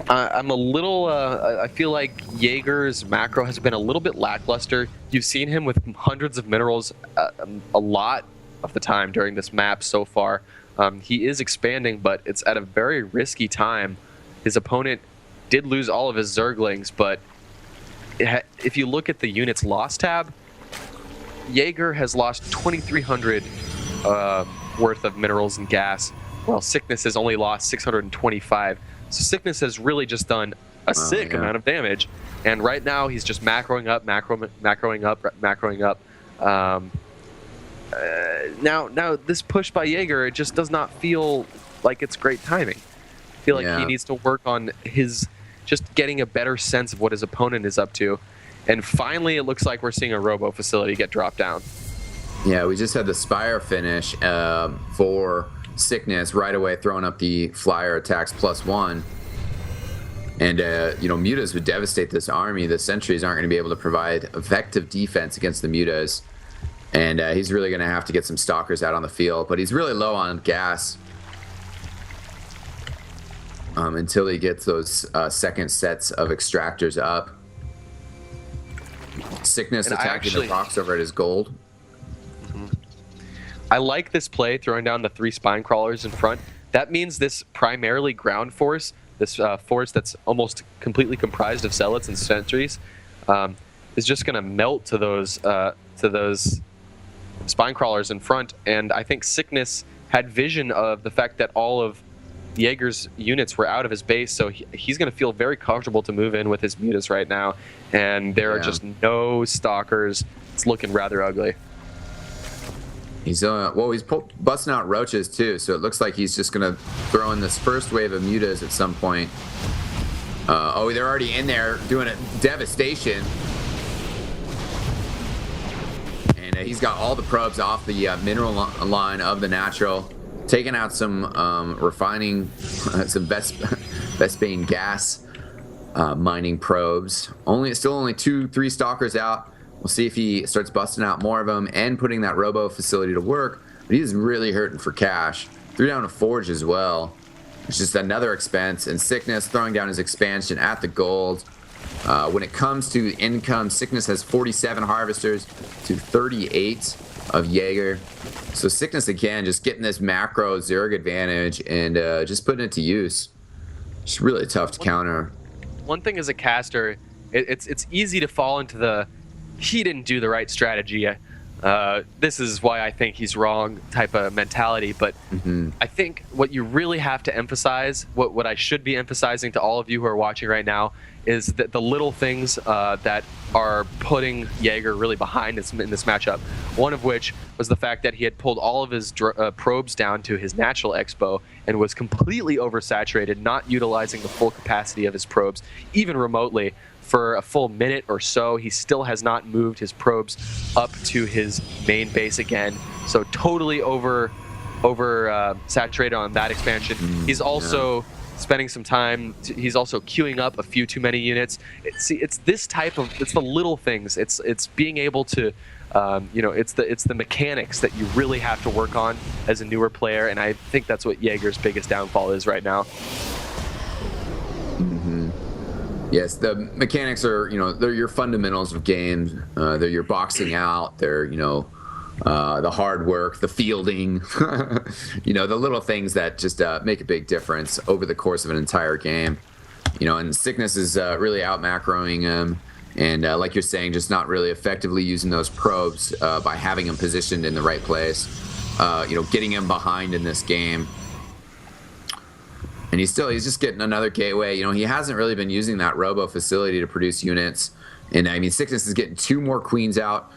I'm a little, I feel like Jaeger's macro has been a little bit lackluster. You've seen him with hundreds of minerals a lot of the time during this map so far. He is expanding, but it's at a very risky time. His opponent did lose all of his Zerglings, but if you look at the units lost tab, Jaeger has lost 2,300 worth of minerals and gas, while Syckness has only lost 625. So Syckness has really just done a sick amount of damage, and right now he's just macroing up. Now this push by Jaeger, it just does not feel like it's great timing. I feel like he needs to work on his just getting a better sense of what his opponent is up to. And finally, it looks like we're seeing a Robo facility get dropped down. Yeah, we just had the Spire finish for Syckness right away, throwing up the Flyer attacks +1. And, you know, Mutas would devastate this army. The sentries aren't going to be able to provide effective defense against the Mutas. And he's really going to have to get some Stalkers out on the field. But he's really low on gas. Until he gets those second sets of extractors up. Syckness attacking the rocks over at his gold. I like this play, throwing down the 3 Spine Crawlers in front. That means this primarily ground force, this force that's almost completely comprised of Zealots and sentries, is just going to melt to those Spine Crawlers in front. And I think Syckness had vision of the fact that all of Jaeger's units were out of his base, so he's going to feel very comfortable to move in with his Mutas right now, and there are just no Stalkers. It's looking rather ugly. He's he's busting out Roaches too, so it looks like he's just going to throw in this first wave of Mutas at some point. They're already in there doing a devastation. And he's got all the probes off the mineral line of the natural. Taking out some refining, some Vespane gas mining probes. Still only 2-3 Stalkers out. We'll see if he starts busting out more of them and putting that Robo facility to work. But he's really hurting for cash. Threw down a Forge as well. It's just another expense. And Syckness throwing down his expansion at the gold. When it comes to income, Syckness has 47 harvesters to 38 of Jaeger. So Syckness again just getting this macro Zerg advantage and just putting it to use. It's really tough to counter. One thing as a caster, it's easy to fall into the he didn't do the right strategy. this is why I think he's wrong type of mentality. But I think what you really have to emphasize, what I should be emphasizing to all of you who are watching right now, is that the little things that are putting Jaeger really behind in this matchup. One of which was the fact that he had pulled all of his probes down to his natural expo and was completely oversaturated, not utilizing the full capacity of his probes, even remotely. For a full minute or so, he still has not moved his probes up to his main base again. So totally saturated on that expansion. He's also spending some time. He's also queuing up a few too many units. It's this type of. It's the little things. It's being able to. It's the mechanics that you really have to work on as a newer player, and I think that's what Jaeger's biggest downfall is right now. Yes, the mechanics are, they're your fundamentals of games. They're your boxing out. They're, the hard work, the fielding, the little things that just make a big difference over the course of an entire game. And Syckness is really out macroing him. And like you're saying, just not really effectively using those probes by having him positioned in the right place. Getting him behind in this game. And he's just getting another gateway. He hasn't really been using that robo facility to produce units. And I mean, Syckness is getting 2 more queens out.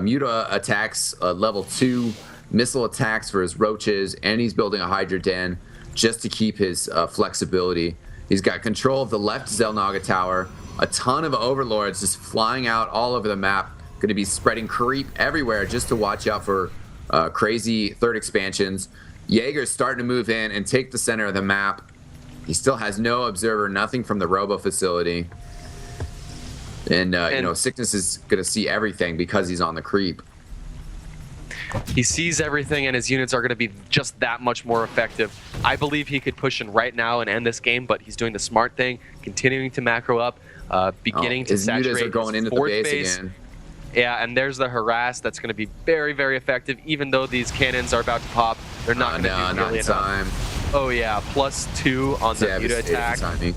Muta attacks level 2 missile attacks for his roaches, and he's building a Hydra Den just to keep his flexibility. He's got control of the left Zelnaga tower. A ton of overlords just flying out all over the map. Going to be spreading creep everywhere just to watch out for crazy third expansions. Jaeger's starting to move in and take the center of the map. He still has no observer, nothing from the robo facility. And Syckness is going to see everything because he's on the creep. He sees everything, and his units are going to be just that much more effective. I believe he could push in right now and end this game, but he's doing the smart thing, continuing to macro up, beginning to saturate his mutas are going into the base again. Yeah, and there's the harass that's going to be very, very effective. Even though these cannons are about to pop, they're not going to do nearly enough. Time. Oh yeah, +2 on the Muta attack. Timing.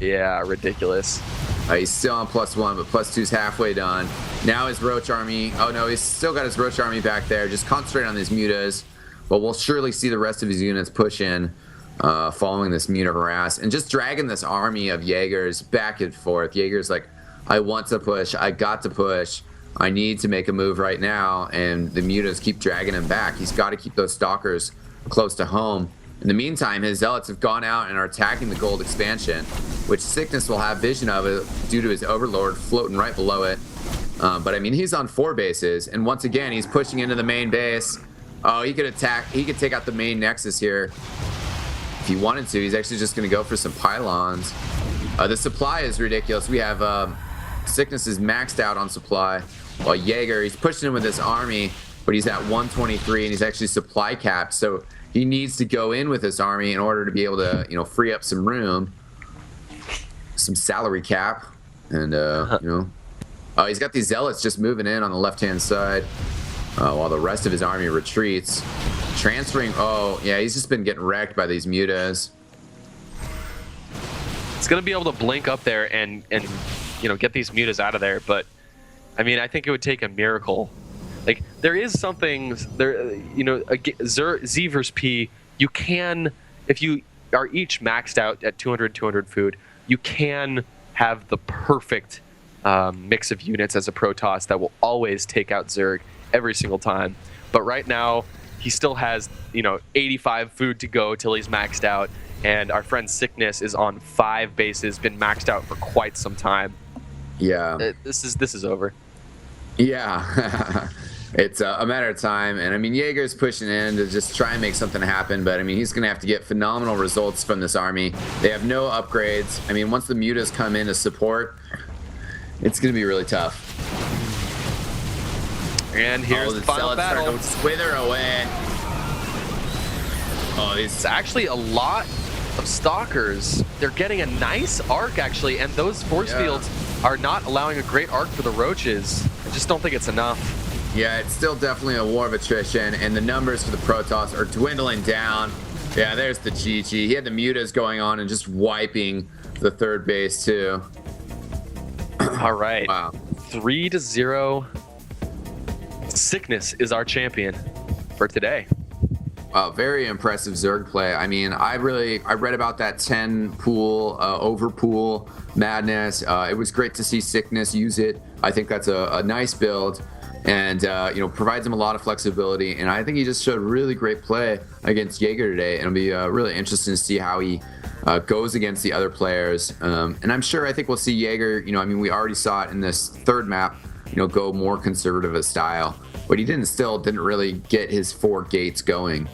Yeah, ridiculous. He's still on +1, but +2's halfway done. Now his Roach army. Oh no, he's still got his Roach army back there. Just concentrate on his mutas. But we'll surely see the rest of his units push in following this Muta harass. And just dragging this army of Jaegers back and forth. Jaeger's like, I want to push. I got to push. I need to make a move right now. And the Mutas keep dragging him back. He's got to keep those Stalkers close to home. In the meantime, his Zealots have gone out and are attacking the gold expansion, which Syckness will have vision of due to his Overlord floating right below it. But I mean, he's on 4 bases, and once again, he's pushing into the main base. Oh, he could attack. He could take out the main Nexus here if he wanted to. He's actually just going to go for some pylons. The supply is ridiculous. We have Syckness is maxed out on supply, while Jaeger, he's pushing him with this army, but he's at 123, and he's actually supply capped. So he needs to go in with this army in order to be able to, free up some room, some salary cap, and he's got these Zealots just moving in on the left-hand side, while the rest of his army retreats, transferring. Oh yeah, he's just been getting wrecked by these Mutas. It's gonna be able to blink up there and get these Mutas out of there, but I mean, I think it would take a miracle. Like, there is something there, Z-vs-P, you can, if you are each maxed out at 200 food, you can have the perfect mix of units as a Protoss that will always take out Zerg every single time. But right now, he still has, 85 food to go till he's maxed out, and our friend Syckness is on 5 bases, been maxed out for quite some time. Yeah. This is over. Yeah. It's a matter of time, and I mean, Jaeger's pushing in to just try and make something happen, but I mean, he's going to have to get phenomenal results from this army. They have no upgrades. I mean, once the Mutas come in to support, it's going to be really tough. And here's the final battle. Wither away. Oh, it's actually a lot of Stalkers. They're getting a nice arc, actually, and those force fields are not allowing a great arc for the Roaches. I just don't think it's enough. Yeah, it's still definitely a war of attrition, and the numbers for the Protoss are dwindling down. Yeah, there's the GG. He had the Mutas going on and just wiping the third base, too. All right. Wow. 3-0. Syckness is our champion for today. Very impressive Zerg play. I mean, I read about that 10 pool, over pool madness. It was great to see Syckness use it. I think that's a nice build, and provides him a lot of flexibility. And I think he just showed really great play against Jaeger today. And it'll be really interesting to see how he goes against the other players. And I'm sure I think we'll see Jaeger. We already saw it in this third map. Go more conservative a style, but he didn't really get his 4 gates going.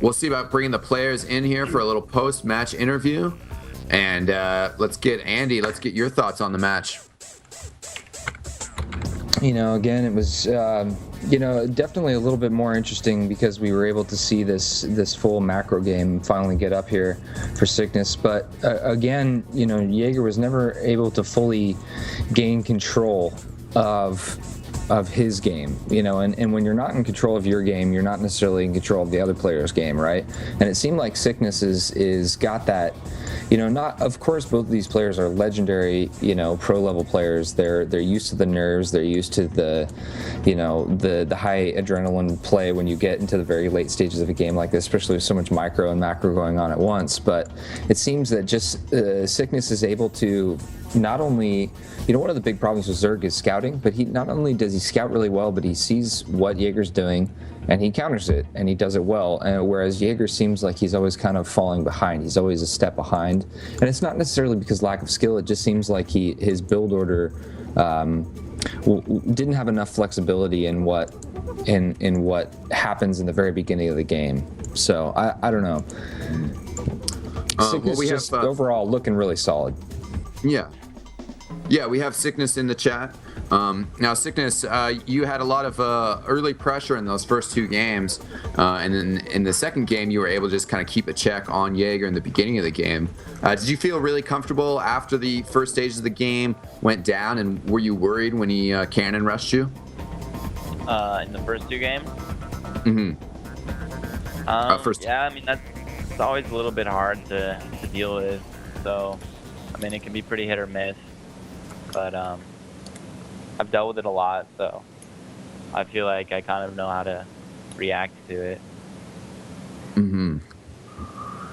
We'll see about bringing the players in here for a little post-match interview. And let's get Andy, let's get your thoughts on the match. Again, it was, definitely a little bit more interesting because we were able to see this full macro game finally get up here for Syckness. But again, Jaeger was never able to fully gain control of his game, and when you're not in control of your game, you're not necessarily in control of the other player's game, right? And it seemed like Syckness is got that, not, of course, both of these players are legendary, pro level players. They're used to the nerves, they're used to the high adrenaline play when you get into the very late stages of a game like this, especially with so much micro and macro going on at once. But it seems that just Syckness is able to not only, one of the big problems with Zerg is scouting, but he not only does he scout really well, but he sees what Jaeger's doing and he counters it, and he does it well. And whereas Jaeger seems like he's always kind of falling behind, he's always a step behind, and it's not necessarily because lack of skill. It just seems like his build order didn't have enough flexibility in what happens in the very beginning of the game. So I don't know. Syckness just overall looking really solid. Yeah, we have Syckness in the chat. Now, Syckness, you had a lot of early pressure in those first 2 games, and then in the second game, you were able to just kind of keep a check on Jaeger in the beginning of the game. Did you feel really comfortable after the first stages of the game went down, and were you worried when he cannon rushed you? In the first 2 games? Mm-hmm. Yeah, that's always a little bit hard to deal with. So, it can be pretty hit or miss. But I've dealt with it a lot, so I feel like I kind of know how to react to it. Mm-hmm.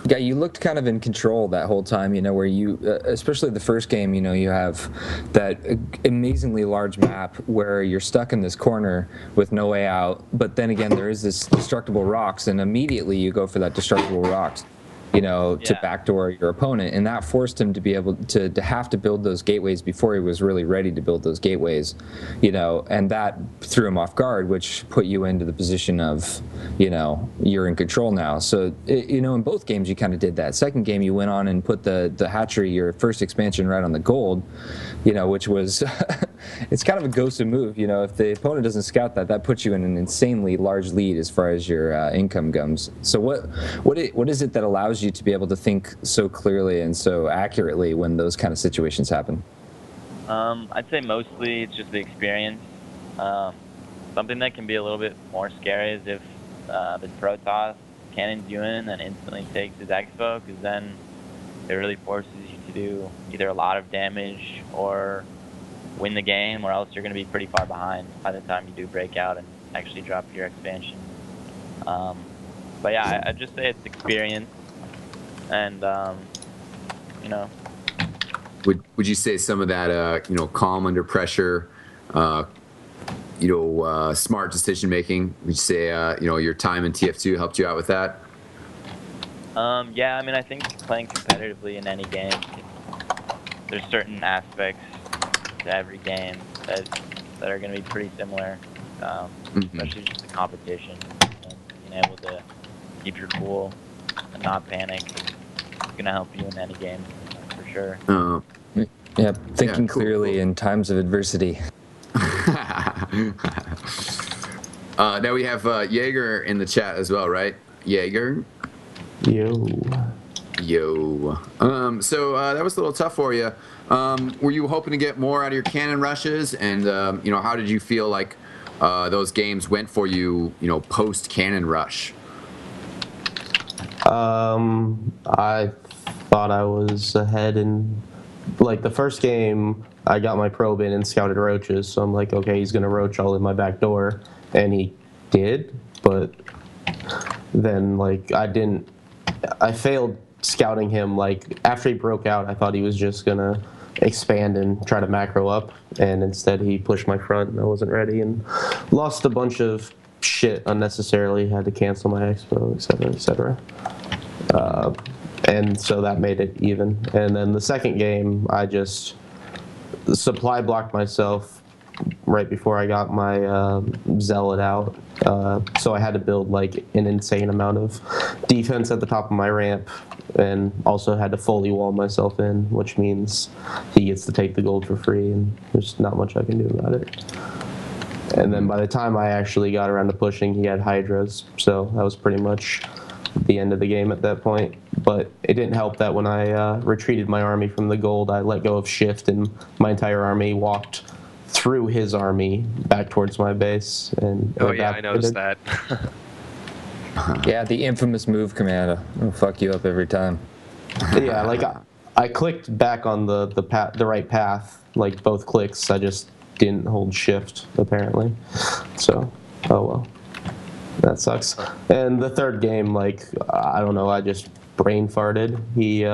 Yeah, you looked kind of in control that whole time, where you, especially the first game, you have that amazingly large map where you're stuck in this corner with no way out, but then again, there is this destructible rocks, and immediately you go for that destructible rocks. To backdoor your opponent, and that forced him to be able to have to build those gateways before he was really ready to build those gateways, and that threw him off guard, which put you into the position of, you're in control now. So, in both games you kind of did that. Second game you went on and put the hatchery, your first expansion, right on the gold, which was, it's kind of a ghosted move. If the opponent doesn't scout that puts you in an insanely large lead as far as your income comes. So what is it that allows you to be able to think so clearly and so accurately when those kind of situations happen? I'd say mostly it's just the experience. Something that can be a little bit more scary is if the protoss cannons you in and instantly takes his expo, because then it really forces you to do either a lot of damage or win the game, or else you're going to be pretty far behind by the time you do break out and actually drop your expansion. But yeah, I'd just say it's experience. And, Would you say some of that, calm under pressure, smart decision making? Would you say, your time in TF2 helped you out with that? Yeah, I think playing competitively in any game, there's certain aspects to every game that are going to be pretty similar, especially just the competition. And being able to keep your cool and not panic is going to help you in any game, for sure. Yeah, thinking clearly in times of adversity. Now we have Jaeger in the chat as well, right? Jaeger? Yo. So that was a little tough for you. Were you hoping to get more out of your cannon rushes? And, how did you feel like those games went for you, post cannon rush? I thought I was ahead in like the first game, I got my probe in and scouted roaches, so I'm like, okay, he's gonna roach all in my back door, and he did, but then like I failed scouting him. Like after he broke out, I thought he was just gonna expand and try to macro up, and instead he pushed my front, and I wasn't ready, and lost a bunch of shit unnecessarily. Had to cancel my expo, etc., etc. And so that made it even. And then the second game, I just supply blocked myself right before I got my zealot out. So I had to build like an insane amount of defense at the top of my ramp, and also had to fully wall myself in, which means he gets to take the gold for free, and there's not much I can do about it. And then by the time I actually got around to pushing, he had hydras, so that was pretty much the end of the game at that point. But it didn't help that when I retreated my army from the gold, I let go of shift, and my entire army walked through his army back towards my base. And Oh yeah, I noticed that. Yeah, the infamous move command. It'll fuck you up every time. Yeah, like I clicked back on the right path, like both clicks. I just didn't hold shift apparently. So, oh well, that sucks. And the third game, like I don't know, I just brain farted. He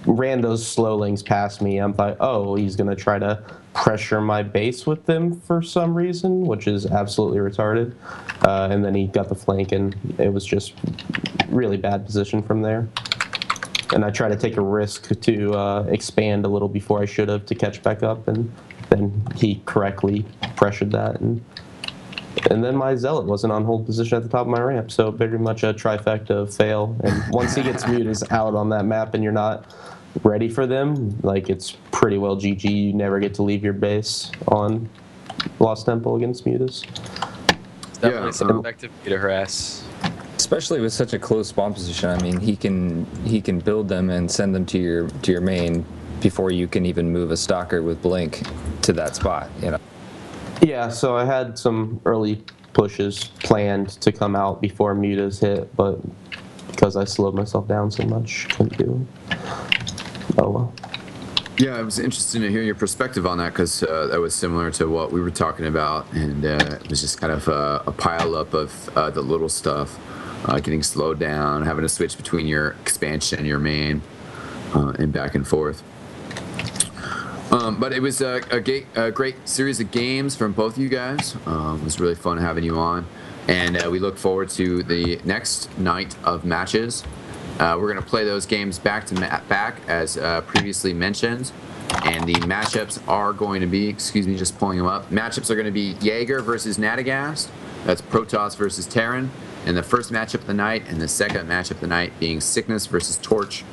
ran those slow links past me. I'm like, oh, he's gonna try to pressure my base with them for some reason, which is absolutely retarded. And then he got the flank, and it was just really bad position from there. And I tried to take a risk to expand a little before I should have to catch back up, and then he correctly pressured that. And then my zealot wasn't on hold position at the top of my ramp, so very much a trifecta of fail. And once he gets mutas out on that map and you're not ready for them, like it's pretty well GG. You never get to leave your base on Lost Temple against mutas. It's definitely some effective muta harass. Especially with such a close spawn position. I mean, he can build them and send them to your main before you can even move a stalker with blink to that spot, you know. Yeah, so I had some early pushes planned to come out before mutas hit, but because I slowed myself down so much, couldn't do it. Oh well. Yeah, it was interesting to hear your perspective on that, because that was similar to what we were talking about, and it was just kind of a pile up of the little stuff, getting slowed down, having to switch between your expansion and your main, and back and forth. But it was a great series of games from both of you guys. It was really fun having you on, and we look forward to the next night of matches. We're going to play those games back to back as previously mentioned, and the matchups are going to be, excuse me, just pulling them up. Matchups are going to be Jaeger versus Natagast. That's Protoss versus Terran, and the first matchup of the night, and the second matchup of the night being Syckness versus Torch,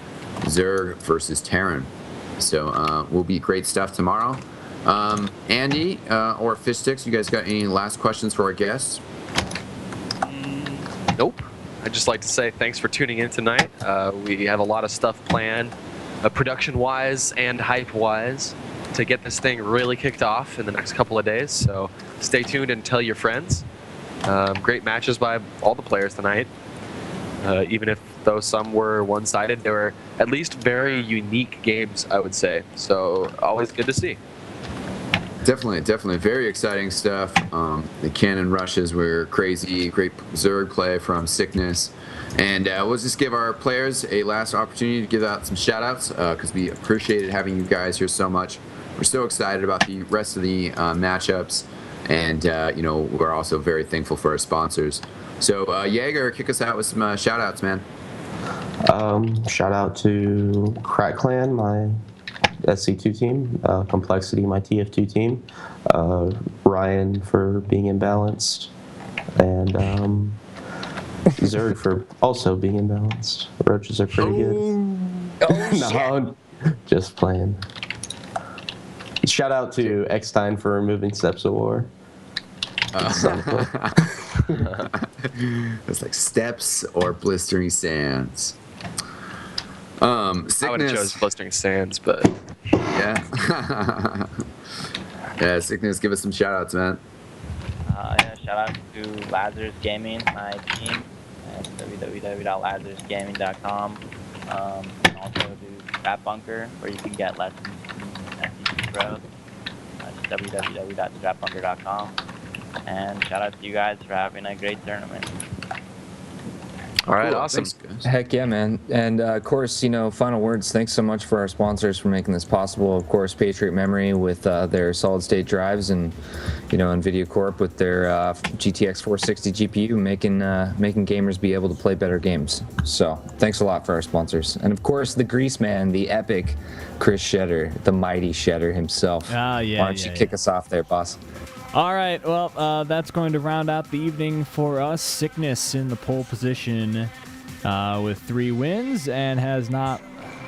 Zerg versus Terran. So will be great stuff tomorrow. Andy or Fishsticks, you guys got any last questions for our guests? Nope. I'd just like to say thanks for tuning in tonight. We have a lot of stuff planned, production-wise and hype-wise, to get this thing really kicked off in the next couple of days. So stay tuned and tell your friends. Great matches by all the players tonight. Even if though some were one-sided, they were at least very unique games, I would say. So always good to see. Definitely. Very exciting stuff. The cannon rushes were crazy. Great Zerg play from Syckness. And we'll just give our players a last opportunity to give out some shout-outs, because we appreciated having you guys here so much. We're so excited about the rest of the matchups. And, you know, we're also very thankful for our sponsors. So, Jaeger, kick us out with some shout-outs, man. Shout out to Crack Clan, my SC2 team, Complexity, my TF2 team, Ryan for being imbalanced, and Zerg for also being imbalanced. Roaches are pretty good. No, just playing. Shout out to Eckstein for removing Steps of War. It's like Steps or Blistering Sands. Syckness. I would have chose Blistering Sands, but yeah. Yeah, Syckness, give us some shout outs, man. Yeah, shout out to Lazarus Gaming, my team, at www.lazarusgaming.com. And also to Strap Bunker, where you can get lessons in SCP Pros. That's www.strapbunker.com. And shout out to you guys for having a great tournament. All right, Cool. awesome. Thanks, guys. Heck yeah, man. And of course, final words. Thanks so much for our sponsors for making this possible. Of course, Patriot Memory with their solid state drives, and NVIDIA Corp with their GTX 460 GPU, making gamers be able to play better games. So thanks a lot for our sponsors. And of course, the Grease Man, the epic Chris Shedder, the mighty Shedder himself. Yeah. Why don't you kick us off there, boss? All right, well, that's going to round out the evening for us. Syckness in the pole position with 3 wins and has not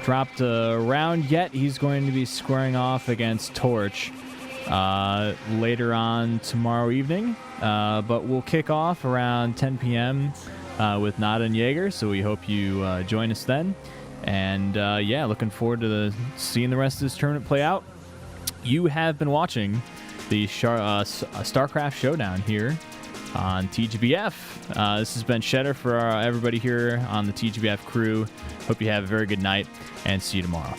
dropped a round yet. He's going to be squaring off against Torch later on tomorrow evening. But we'll kick off around 10 p.m. With Nada and Jaeger, so we hope you join us then. And looking forward to seeing the rest of this tournament play out. You have been watching the Starcraft Showdown here on TGBF. This has been Shedder for everybody here on the TGBF crew. Hope you have a very good night, and see you tomorrow.